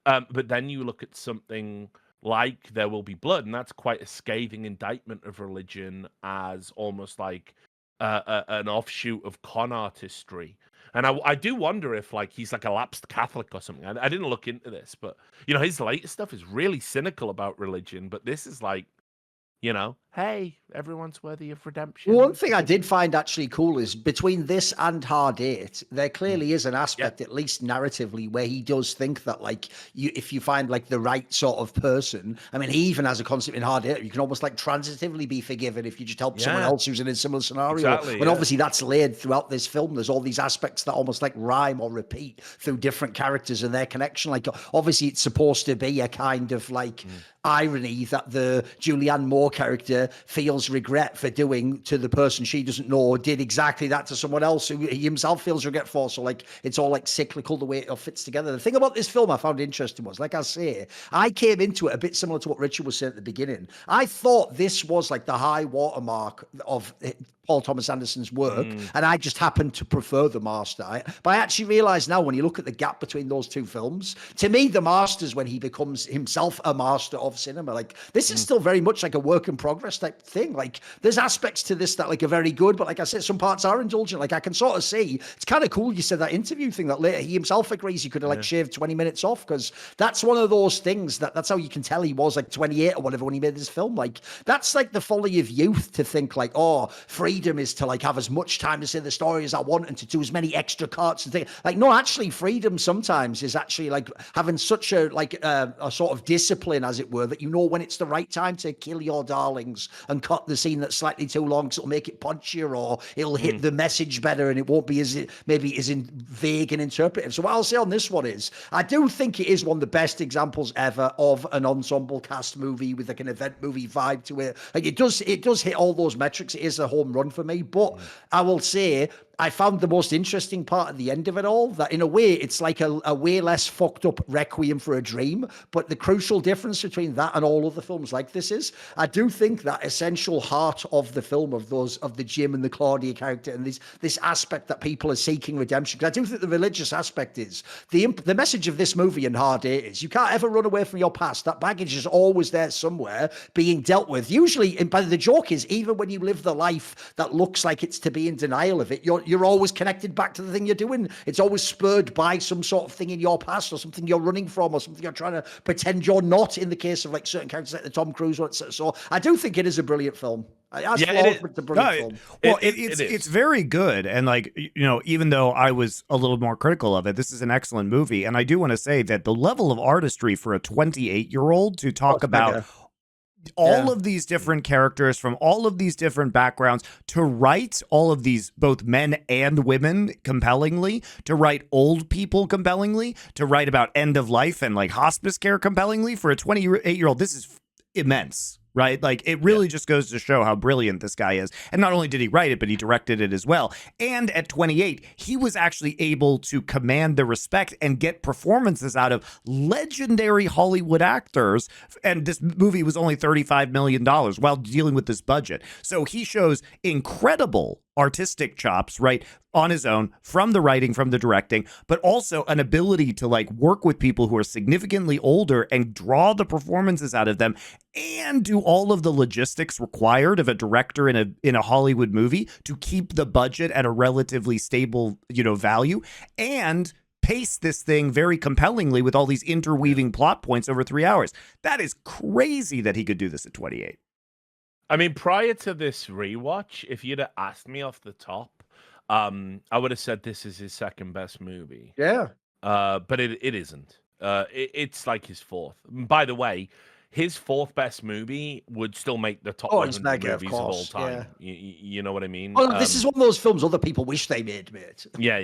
But then you look at something like There Will Be Blood, and that's quite a scathing indictment of religion as almost like an offshoot of con artistry. And I do wonder if like he's like a lapsed Catholic or something. I didn't look into this, but his latest stuff is really cynical about religion, but this is like, hey, everyone's worthy of redemption. One thing I did find actually cool is between this and Hard 8, there clearly is an aspect, at least narratively, where he does think that like if you find like the right sort of person, I mean, he even has a concept in Hard 8, you can almost like transitively be forgiven if you just help someone else who's in a similar scenario. Exactly, obviously that's laid throughout this film. There's all these aspects that almost like rhyme or repeat through different characters and their connection. Like obviously it's supposed to be a kind of like irony that the Julianne Moore character feels regret for doing to the person she doesn't know, did exactly that to someone else who he himself feels regret for. So like it's all like cyclical the way it all fits together. The thing about this film I found interesting was, like I say, I came into it a bit similar to what Richard was saying at the beginning. I thought this was like the high watermark of Paul Thomas Anderson's work, and I just happened to prefer The Master. But I actually realize now, when you look at the gap between those two films, to me, The Master's when he becomes himself a master of cinema. Like, this is still very much like a work in progress type thing. Like, there's aspects to this that like are very good, but like I said, some parts are indulgent. Like, I can sort of see, it's kind of cool you said that interview thing that later he himself agrees he could have like shaved 20 minutes off, because that's one of those things that's how you can tell he was like 28 or whatever when he made this film. Like, that's like the folly of youth, to think like, oh, freedom is to like have as much time to say the story as I want and to do as many extra cuts and things. Like, no, actually freedom sometimes is actually like having such a a sort of discipline, as it were, that you know when it's the right time to kill your darlings and cut the scene that's slightly too long, so it'll make it punchier or it'll hit the message better and it won't be as vague and interpretive. So what I'll say on this one is, I do think it is one of the best examples ever of an ensemble cast movie with like an event movie vibe to it. Like, it does hit all those metrics. It is a home run for me, but I will say I found the most interesting part at the end of it all, that in a way it's like a way less fucked up Requiem for a Dream. But the crucial difference between that and all other films like this is, I do think that essential heart of the film, of the Jim and the Claudia character, and this aspect that people are seeking redemption. Because I do think the religious aspect is the message of this movie and Hard Eight is, you can't ever run away from your past. That baggage is always there somewhere being dealt with. Usually, and by the joke is, even when you live the life that looks like it's to be in denial of it, you're always connected back to the thing you're doing. It's always spurred by some sort of thing in your past, or something you're running from, or something you're trying to pretend you're not, in the case of like certain characters like the Tom Cruise one. So I do think it is a brilliant film. It's a brilliant film. Well, it's very good. And like, you know, even though I was a little more critical of it, this is an excellent movie. And I do want to say that the level of artistry for a 28-year-old to talk about all of these different characters from all of these different backgrounds, to write all of these, both men and women, compellingly, to write old people compellingly, to write about end of life and like hospice care compellingly for a 28-year-old. This is immense. Right? Like, it really just goes to show how brilliant this guy is. And not only did he write it, but he directed it as well. And at 28, he was actually able to command the respect and get performances out of legendary Hollywood actors. And this movie was only $35 million while dealing with this budget. So he shows incredible artistic chops, right, on his own, from the writing, from the directing, but also an ability to like work with people who are significantly older and draw the performances out of them, and do all of the logistics required of a director in a Hollywood movie to keep the budget at a relatively stable, you know, value, and pace this thing very compellingly with all these interweaving plot points over 3 hours. That is crazy that he could do this at 28. I mean, prior to this rewatch, if you'd have asked me off the top, I would have said this is his second best movie. Yeah. But it isn't. It's like his fourth. By the way, his fourth best movie would still make the top 100 movies of all time. Yeah. You know what I mean? Well, this is one of those films other people wish they made, mate. Yeah.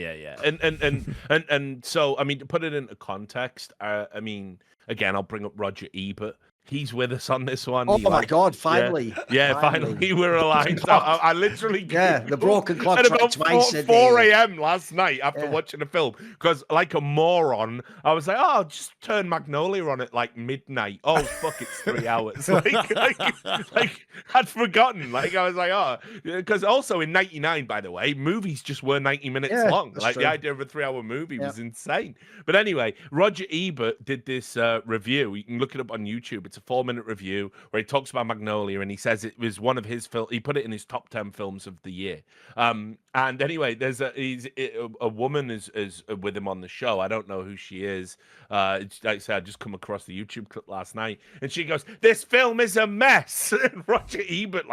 And so, I mean, to put it into context, I mean, again, I'll bring up Roger Ebert. He's with us on this one. Oh my God! Finally, finally we're aligned. I literally, the broken clock at about twice 4 a.m. last night after watching the film, because like a moron, I was like, oh, just turn Magnolia on at like midnight. Oh fuck, it's 3 hours. like I'd forgotten. Like I was like, oh, because also in '99, by the way, movies just were 90 minutes long. Like the idea of a 3-hour movie was insane. But anyway, Roger Ebert did this review. You can look it up on YouTube. It's a 4-minute review where he talks about Magnolia, and he says it was one of his he put it in his top 10 films of the year. And anyway, there's a woman is with him on the show. I don't know who she is. Like I said, I just come across the YouTube clip last night, and she goes, "This film is a mess." And Roger Ebert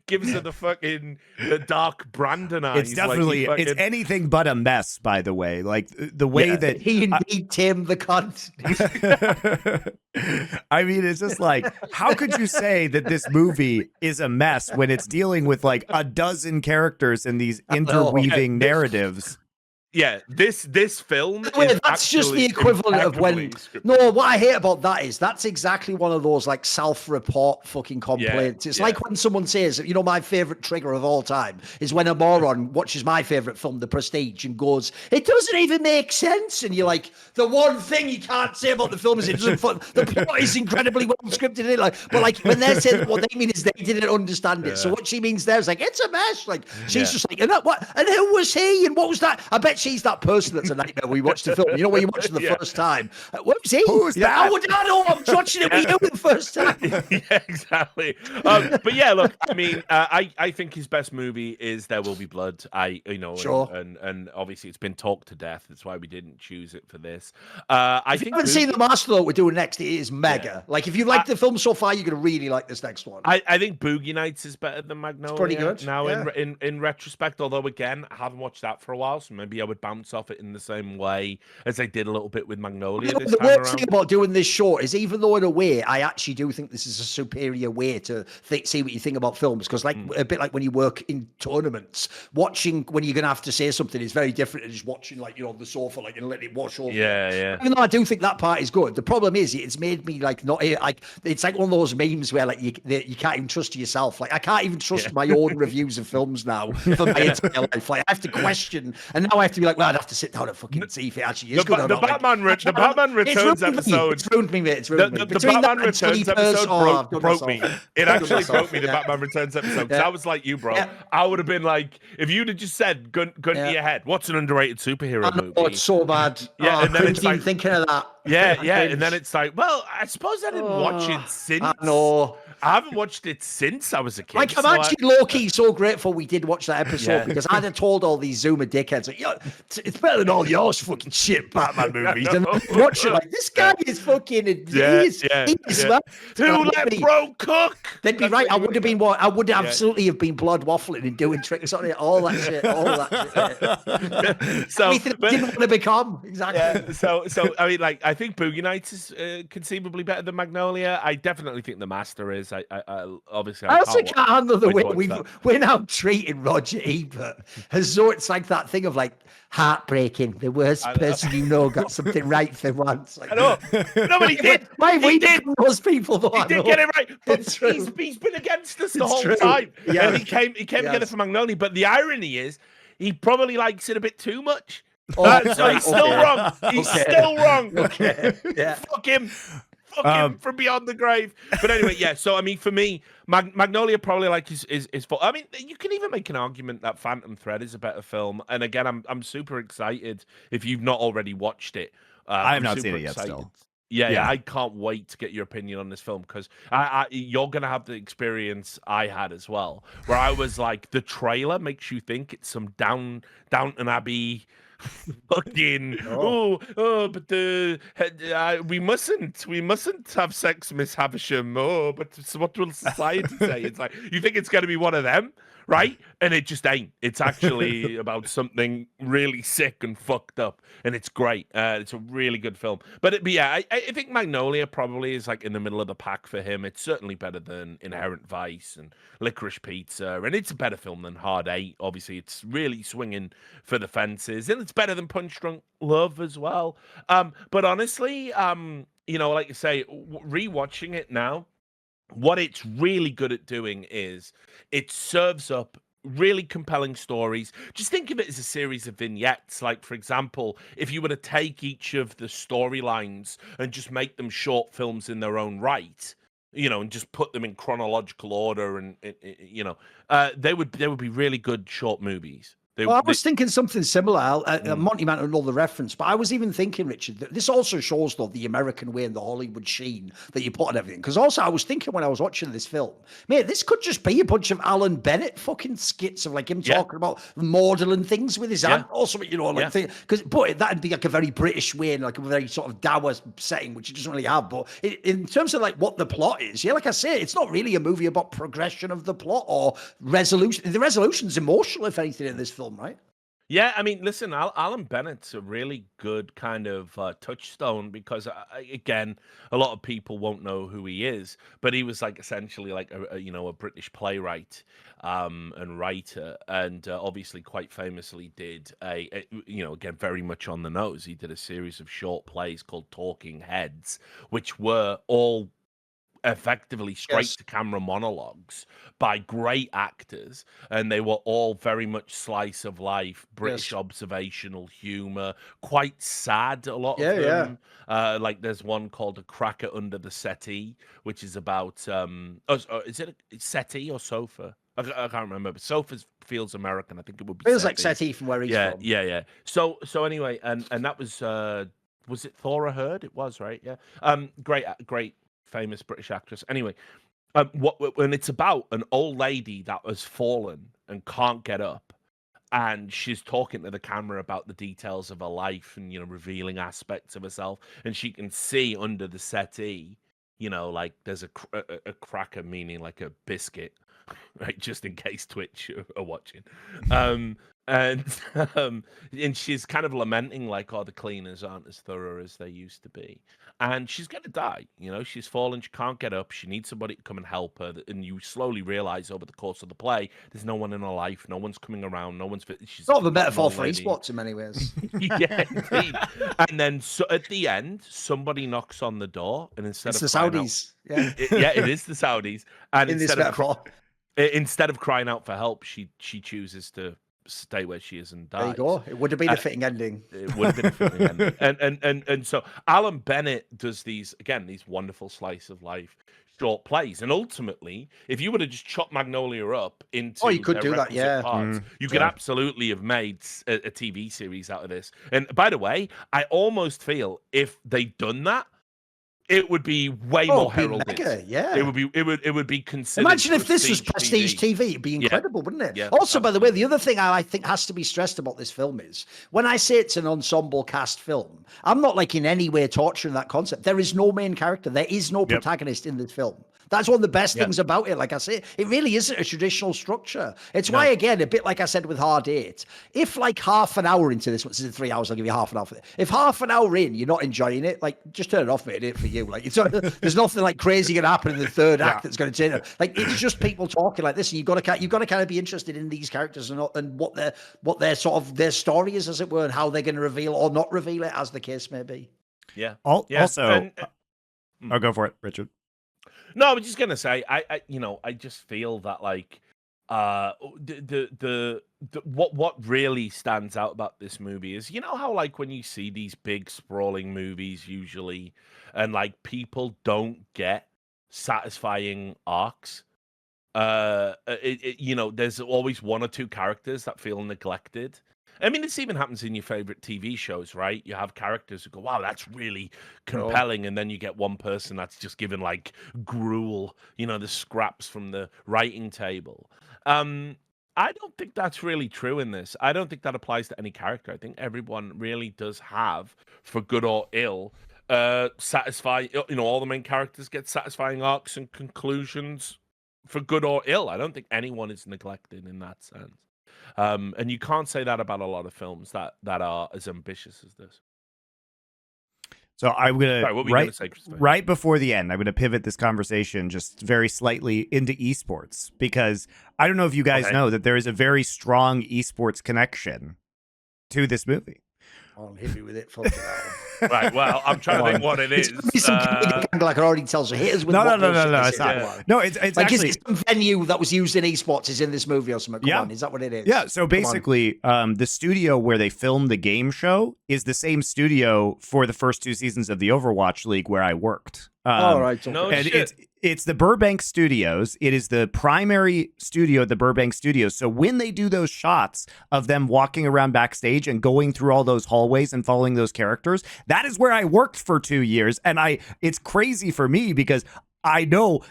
gives her the dark Brandon eyes. It's definitely it's anything but a mess, by the way. Like the way that he Tim the cunt. I mean, it's just like, how could you say that this movie is a mess when it's dealing with like a dozen characters and these interweaving narratives? Yeah, this film. Wait, that's just the equivalent of when. No, what I hate about that is that's exactly one of those like self-report fucking complaints. It's like when someone says, you know, my favorite trigger of all time is when a moron watches my favorite film, The Prestige, and goes, "It doesn't even make sense." And you're like, the one thing you can't say about the film is it doesn't. The plot is incredibly well scripted. But like when they're saying what they mean is they didn't understand it. So what she means there is like it's a mess. Like she's just like, and what? And who was he? And what was that? I bet she's that person that's a nightmare when you watch the film. You know, when you watch it the first time. What was he? Who's that? Oh, I know. I'm watching it with you the first time. Yeah, exactly. But yeah, look, I mean, I think his best movie is There Will Be Blood. Sure. And obviously it's been talked to death. That's why we didn't choose it for this. If you haven't seen The Master, though, we're doing next, it is mega. Like, if you like the film so far, you're going to really like this next one. I think Boogie Nights is better than Magnolia. It's pretty good. Now, in retrospect, although, again, I haven't watched that for a while, so maybe I would bounce off it in the same way as I did a little bit with Magnolia this the time worst around. thing about doing this short is, even though in a way I actually do think this is a superior way to see what you think about films, because like a bit like when you work in tournaments, watching when you're going to have to say something is very different than just watching like, you know, on the sofa, like, and let it wash over. Yeah. Even though I do think that part is good, the problem is it's made me like not like, it's like one of those memes where like you can't even trust yourself. Like I can't even trust my own reviews of films now for my entire life. Like I have to question, and now I have to be like, well, I'd have to sit down and fucking see if it actually is good or not. The Batman Returns episode. It's ruined me, mate. It's ruined me. The Batman Returns episode broke me. It actually broke me. The Yeah. Batman Returns episode. Because I was like you, bro. I would have been like, if you'd have just said, gun to your head, what's an underrated superhero movie? Oh, it's so bad. Yeah, and then I it's couldn't even like, thinking of that. Yeah, and then it's like, well, I suppose I didn't watch it since. I know. I haven't watched it since I was a kid. Like, I'm actually low-key so grateful we did watch that episode, because I'd have told all these Zoomer dickheads, like, yo, it's better than all yours fucking shit Batman movies. And watch it like, this guy is fucking, he's Who let bro cook? They'd be right. I would have been what? I would absolutely have been blood waffling and doing tricks on it, all that shit. So, everything I didn't want to become. Exactly. Yeah, so I mean, like, I think Boogie Nights is conceivably better than Magnolia. I definitely think The Master is. I obviously I also can't handle the way watch we're now treating Roger Ebert as though it's like that thing of like heartbreaking. The worst person you know got something right for once. Like, I know. No, but he did. Why we did those people though? He did get it right. But he's been against us the whole time. Yeah, and he came together for Magnolia. But the irony is, he probably likes it a bit too much. So he's still wrong. He's still wrong. Okay. Yeah. Fuck him. Fuck him from beyond the grave. But anyway, yeah. So I mean, for me, Magnolia probably like is fault. I mean, you can even make an argument that Phantom Thread is a better film. And again, I'm super excited if you've not already watched it. I have not seen it yet. Still. Yeah, I can't wait to get your opinion on this film, because you're gonna have the experience I had as well, where I was like, the trailer makes you think it's some Downton Abbey. Fucking but we mustn't have sex, Miss Havisham. But what will society say? It's like, you think it's going to be one of them, right? And it just ain't. It's actually about something really sick and fucked up, and it's great. It's a really good film. But yeah, I think Magnolia probably is like in the middle of the pack for him. It's certainly better than Inherent Vice and Licorice Pizza, and it's a better film than Hard Eight. Obviously, it's really swinging for the fences, and it's better than Punch Drunk Love as well. But honestly, you know, like you say, rewatching it now, what it's really good at doing is it serves up really compelling stories. Just think of it as a series of vignettes. Like, for example, if you were to take each of the storylines and just make them short films in their own right, you know, and just put them in chronological order, and you know, they would be really good short movies. I was thinking something similar. Monty might not know the reference, but I was even thinking, Richard, that this also shows, though, the American way and the Hollywood sheen that you put on everything. Because also, I was thinking when I was watching this film, mate, this could just be a bunch of Alan Bennett fucking skits of like him talking about modelling things with his hand, or something, you know, like but that'd be like a very British way and like a very sort of dour setting, which it doesn't really have. But in terms of like what the plot is, like I say, it's not really a movie about progression of the plot or resolution. The resolution's emotional, if anything, in this film, right? Yeah, I mean, listen, Alan Bennett's a really good kind of touchstone because, again, a lot of people won't know who he is, but he was like essentially like a British playwright and writer, and obviously quite famously did again, very much on the nose. He did a series of short plays called Talking Heads, which were all effectively straight to camera monologues by great actors, and they were all very much slice of life, British observational humor, quite sad, a lot of them. Like there's one called A Cracker Under the Settee, which is about is it a settee or sofa? I can't remember, but sofa feels American. I think it would be feels like settee from where he's from. Yeah. So anyway, and that was it Thora Heard? It was, right? Yeah. Great famous British actress. Anyway, when it's about an old lady that has fallen and can't get up, and she's talking to the camera about the details of her life and revealing aspects of herself, and she can see under the settee, like there's a cracker, meaning like a biscuit, right? Just in case Twitch are watching. And she's kind of lamenting like, oh, the cleaners aren't as thorough as they used to be, and she's gonna die. She's fallen, she can't get up, she needs somebody to come and help her, and you slowly realize over the course of the play there's no one in her life, no one's coming around, no one's she's sort of a metaphor for esports in many ways. Yeah, indeed. And then at the end somebody knocks on the door, and instead it's of the Saudis it is the Saudis, and in this metaphor, instead of crying out for help, she chooses to stay where she is and die. There you go. It would have been a fitting ending. It would have been a fitting ending. And so Alan Bennett does these wonderful slice of life short plays. And ultimately, if you would have just chopped Magnolia up into you could do that, parts, you could absolutely have made a TV series out of this. And by the way, I almost feel if they'd done that, it would be way more heralded. It would be considered. Imagine if this was prestige TV. It'd be incredible, wouldn't it? Yeah, also, by the way, the other thing I think has to be stressed about this film is when I say it's an ensemble cast film, I'm not like in any way torturing that concept. There is no main character. There is no protagonist in this film. That's one of the best things about it. Like I say, it really isn't a traditional structure. It's why, again, a bit like I said with Hard 8, if like half an hour into this is 3 hours, I'll give you half an hour for it. If half an hour in, you're not enjoying it, like just turn it off, mate. It ain't for you. Like there's nothing like crazy going to happen in the third act that's going to change it. Like it's just people talking like this, and you've got to kind of be interested in these characters and what their sort of their story is, as it were, and how they're going to reveal or not reveal it, as the case may be. Yeah. Also, I'll go for it, Richard. No, I was just gonna say, I just feel that like, what really stands out about this movie is, how like when you see these big sprawling movies usually, and like people don't get satisfying arcs. There's always one or two characters that feel neglected. I mean, this even happens in your favorite TV shows, right? You have characters who go, wow, that's really compelling. And then you get one person that's just given like gruel, the scraps from the writing table. I don't think that's really true in this. I don't think that applies to any character. I think everyone really does have, for good or ill, satisfying, all the main characters get satisfying arcs and conclusions for good or ill. I don't think anyone is neglected in that sense. And you can't say that about a lot of films that are as ambitious as this. So I'm gonna say, right before the end, I'm gonna pivot this conversation just very slightly into esports, because I don't know if you guys know that there is a very strong esports connection to this movie. Oh, hit me with it. Fuck it out. Right. Well, I'm trying to think what it is. Like it already tells you. Here's with no. It's not. Yeah. No, it's like actually some venue that was used in esports is in this movie or something. Come on, is that what it is? Yeah. So basically, the studio where they filmed the game show is the same studio for the first 2 seasons of the Overwatch League where I worked. All right. No and shit. It's the Burbank Studios. It is the primary studio at the Burbank Studios. So when they do those shots of them walking around backstage and going through all those hallways and following those characters, that is where I worked for 2 years. And it's crazy for me because I know,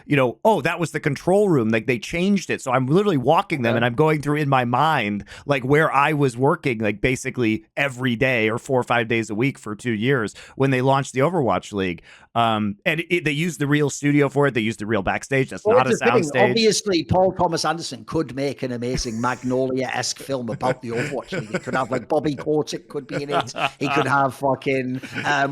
oh, that was the control room. Like they changed it. So I'm literally walking them and I'm going through in my mind, like where I was working, like basically every day or 4 or 5 days a week for 2 years when they launched the Overwatch League. And they used the real studio for it. They used the real backstage. That's not a sound stage. Obviously, Paul Thomas Anderson could make an amazing Magnolia-esque film about the Overwatch League. He could have like Bobby Kotick could be in it. He could have fucking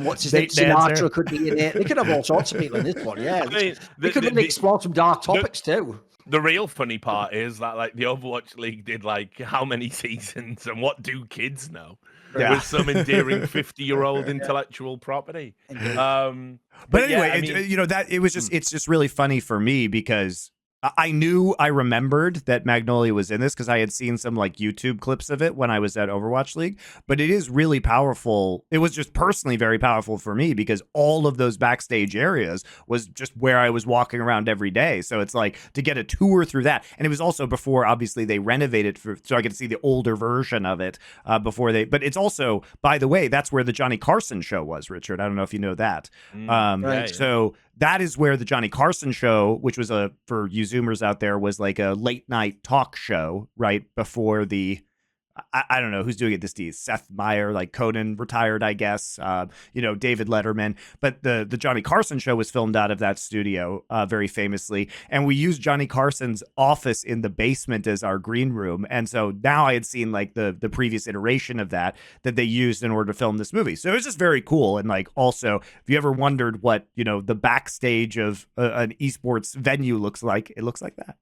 what's his name? Sinatra could be in it. They could have all sorts of people in this one. Yeah, they could really explore some dark topics too. The real funny part is that like the Overwatch League did like how many seasons and what do kids know? Yeah. With some endearing 50-year-old intellectual property. But anyway, yeah, it's just really funny for me because I remembered that Magnolia was in this because I had seen some like YouTube clips of it when I was at Overwatch League, but it is really powerful. It was just personally very powerful for me because all of those backstage areas was just where I was walking around every day. So it's like to get a tour through that. And it was also before, obviously, they renovated so I could see the older version of it but it's also, by the way, that's where the Johnny Carson show was, Richard. I don't know if you know that. So that is where the Johnny Carson show, which was for you Zoomers out there, was like a late night talk show right before the, I don't know who's doing it this days. Seth Meyer, like Conan retired, I guess. David Letterman. But the Johnny Carson show was filmed out of that studio very famously. And we used Johnny Carson's office in the basement as our green room. And so now I had seen like the previous iteration of that they used in order to film this movie. So it was just very cool. And like also, if you ever wondered what, the backstage of an esports venue looks like, it looks like that.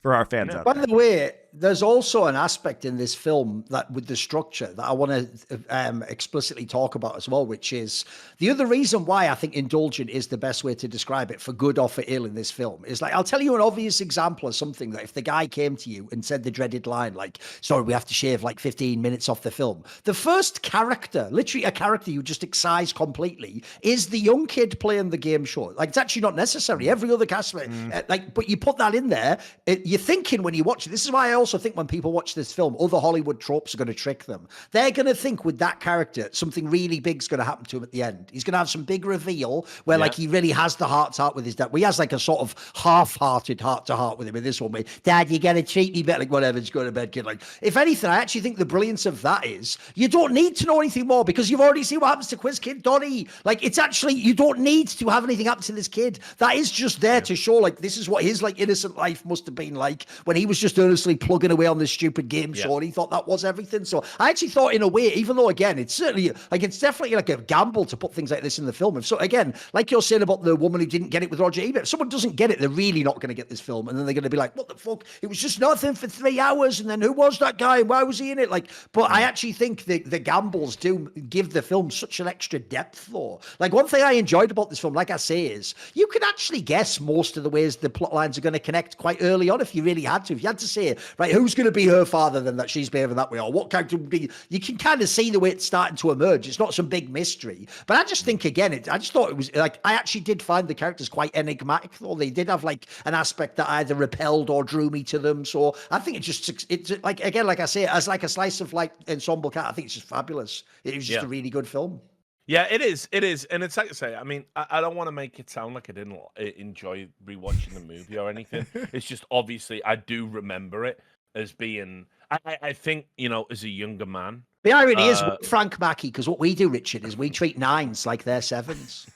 For our fans out there. By the way, there's also an aspect in this film that with the structure that I want to explicitly talk about as well, which is the other reason why I think indulgent is the best way to describe it for good or for ill in this film is like, I'll tell you an obvious example of something that if the guy came to you and said the dreaded line, like, sorry, we have to shave like 15 minutes off the film. The first character, literally a character you just excise completely is the young kid playing the game show. Like it's actually not necessary. Every other cast, but you put that in there, you're thinking when you watch it, this is why I also think when people watch this film, other Hollywood tropes are going to trick them. They're going to think with that character, something really big's going to happen to him at the end. He's going to have some big reveal where like he really has the heart-to-heart with his dad. He has like a sort of half-hearted heart-to-heart with him in this one. Where, Dad, you got to treat me better. Like whatever, just go to bed, kid. Like if anything, I actually think the brilliance of that is you don't need to know anything more because you've already seen what happens to Quiz Kid Donnie. Like it's actually, you don't need to have anything happen to this kid. That is just there to show like this is what his like innocent life must have been like when he was just earnestly plugging away on this stupid game show and he thought that was everything. So I actually thought in a way, even though again, it's certainly like, it's definitely like a gamble to put things like this in the film. So again, like you're saying about the woman who didn't get it with Roger Ebert, if someone doesn't get it, they're really not going to get this film. And then they're going to be like, what the fuck? It was just nothing for 3 hours. And then who was that guy? And why was he in it? Like, but I actually think the gambles do give the film such an extra depth though. Like one thing I enjoyed about this film, like I say, is you could actually guess most of the ways the plot lines are going to connect quite early on if you really had to. If you had to say, right, who's going to be her father then that she's behaving that way, or what character would be, you can kind of see the way it's starting to emerge. It's not some big mystery, but I just think again, I just thought it was like, I actually did find the characters quite enigmatic though. They did have like an aspect that either repelled or drew me to them. So I think it's like, again, like I say, as like a slice of like Ensemble cat, I think it's just fabulous. It was just a really good film. Yeah, it is. And it's like I say, I mean, I don't want to make it sound like I didn't enjoy rewatching the movie or anything. It's just obviously I do remember it as being, I think, as a younger man. The irony is Frank Mackey, because what we do, Richard, is we treat 9s like they're 7s.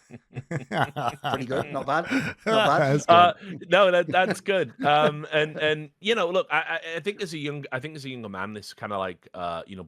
Pretty good, not bad. Not bad. No, that's good. And look, I think as a younger man, this kind of like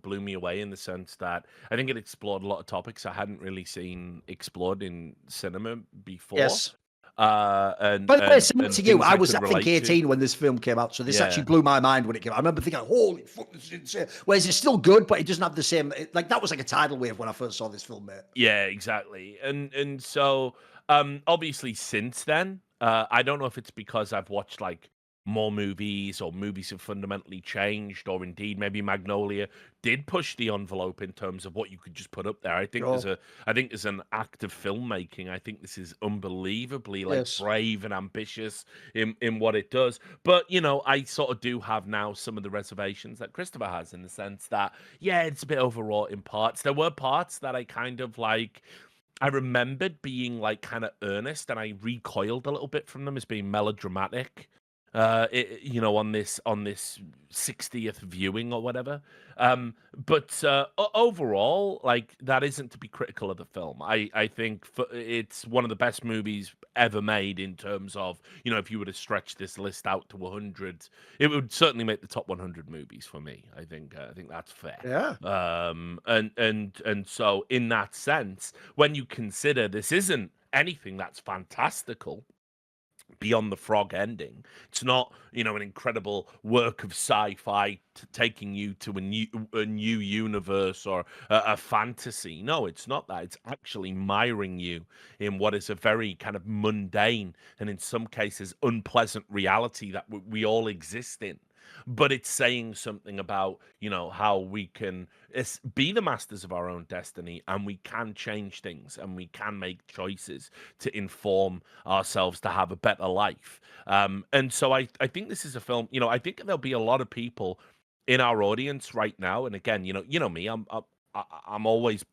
blew me away in the sense that I think it explored a lot of topics I hadn't really seen explored in cinema before. Yes. By the way, similar to you, I was, I think, 18 when this film came out, so this actually blew my mind when it came out. I remember thinking, holy fuck, this is insane. Whereas it's still good, but it doesn't have the same, like, that was like a tidal wave when I first saw this film, mate. Yeah, exactly. And so, obviously, since then, I don't know if it's because I've watched, like, more movies or movies have fundamentally changed, or indeed maybe Magnolia did push the envelope in terms of what you could just put up there. I think as an act of filmmaking, I think this is unbelievably brave and ambitious in what it does. But I sort of do have now some of the reservations that Christopher has, in the sense that it's a bit overwrought in parts. There were parts that I kind of like I remembered being like kind of earnest, and I recoiled a little bit from them as being melodramatic. You know, on this 60th viewing or whatever. But overall, like that isn't to be critical of the film. I think it's one of the best movies ever made in terms of, you know, if you were to stretch this list out to 100, it would certainly make the top 100 movies for me. I think that's fair. Yeah. And so in that sense, when you consider this isn't anything that's fantastical beyond the frog ending, it's not, you know, an incredible work of sci-fi taking you to a new universe or a fantasy. No, it's not that. It's actually miring you in what is a very kind of mundane and in some cases unpleasant reality that we all exist in. But it's saying something about, you know, how we can be the masters of our own destiny, and we can change things, and we can make choices to inform ourselves to have a better life. And so I think this is a film, you know, I think there'll be a lot of people in our audience right now. And again, you know me, I'm always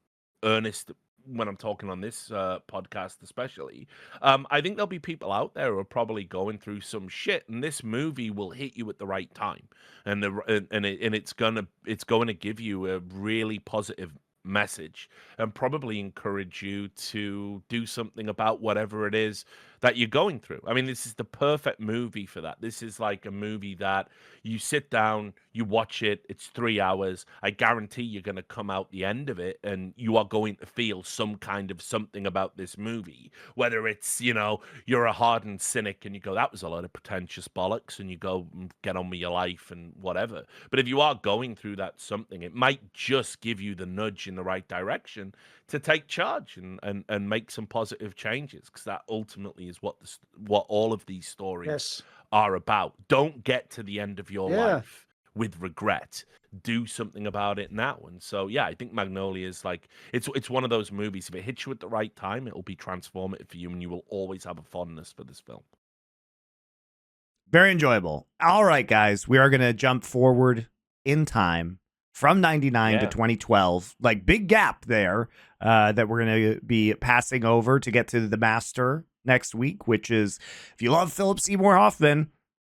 earnest when I'm talking on this podcast, especially. I think there'll be people out there who are probably going through some shit, and this movie will hit you at the right time, and it's going to give you a really positive message and probably encourage you to do something about whatever it is that you're going through. I mean, this is the perfect movie for that. This is like a movie that you sit down, you watch it, it's 3 hours. I guarantee you're going to come out the end of it and you are going to feel some kind of something about this movie. Whether it's, you know, you're a hardened cynic and you go, that was a lot of pretentious bollocks, and you go and get on with your life and whatever. But if you are going through that something, it might just give you the nudge in the right direction to take charge and make some positive changes, because that ultimately is what all of these stories are about. Don't get to the end of your life with regret. Do something about it now. And so, yeah, I think Magnolia is like, it's one of those movies. If it hits you at the right time, it will be transformative for you, and you will always have a fondness for this film. Very enjoyable. All right, guys, we are going to jump forward in time from 99 to 2012. Like, big gap there that we're going to be passing over to get to The Master next week, which is, if you love Philip Seymour Hoffman,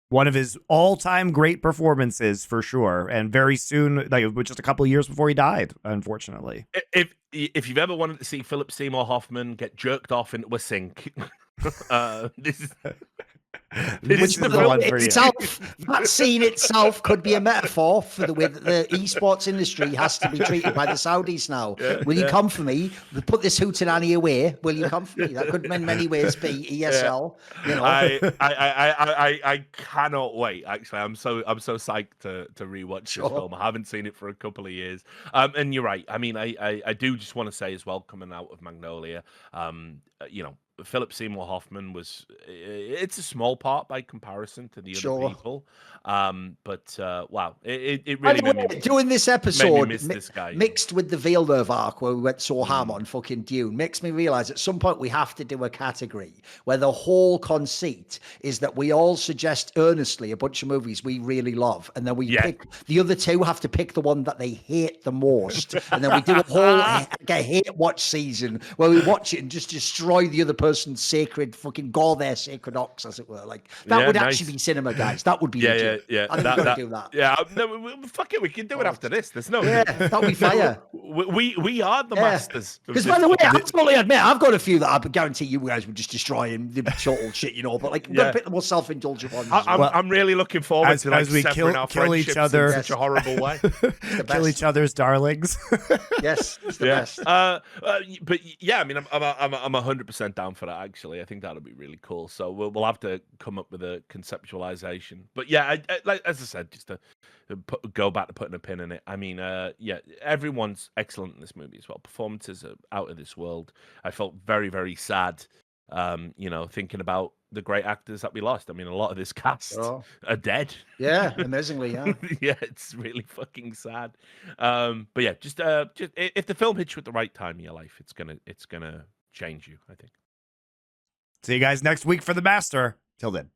one of his all-time great performances for sure. And very soon, like just a couple of years before he died, unfortunately. If you've ever wanted to see Philip Seymour Hoffman get jerked off into a sink, this is... This is the one for you. That scene itself could be a metaphor for the way that the esports industry has to be treated by the Saudis now. Will you come for me? Put this hootenanny away. Will you come for me? That could in many ways be ESL. You know, I cannot wait. Actually, I'm so psyched to rewatch this film. I haven't seen it for a couple of years. And you're right. I mean, I do just want to say as well, coming out of Magnolia, you know, Philip Seymour Hoffman it's a small part by comparison to the other people. But wow, it really made me, doing this episode miss this guy, mixed with the Villeneuve arc where we went so ham on fucking Dune, makes me realize at some point we have to do a category where the whole conceit is that we all suggest earnestly a bunch of movies we really love, and then we pick the other two, have to pick the one that they hate the most, and then we do a whole like a hate watch season where we watch it and just destroy the other person's sacred fucking gore their sacred ox, as it were. Like that would actually be cinema, guys. That would be legit. I think we've got to do that. Yeah, no, fuck it, we can do it after this. There's no that would be fire. We are the masters. Because by the way, I totally admit I've got a few that I guarantee you guys would just destroy and the total shit, you know. But like, we've got to pick the more self-indulgent ones. I'm really looking forward to as we kill each other in such a horrible way. Kill each other's darlings. Yes, it's the best. But yeah, I mean, I'm 100% down for that. Actually, I think that'll be really cool. So we'll have to come up with a conceptualization. But yeah, like as I said, just to go back to putting a pin in it. I mean, yeah, everyone's excellent in this movie as well. Performances are out of this world. I felt very, very sad, you know, thinking about the great actors that we lost. I mean, a lot of this cast are dead. Yeah, amazingly, yeah. Yeah, it's really fucking sad. But yeah, just if the film hits you at the right time in your life, it's gonna change you, I think. See you guys next week for The Master. Till then.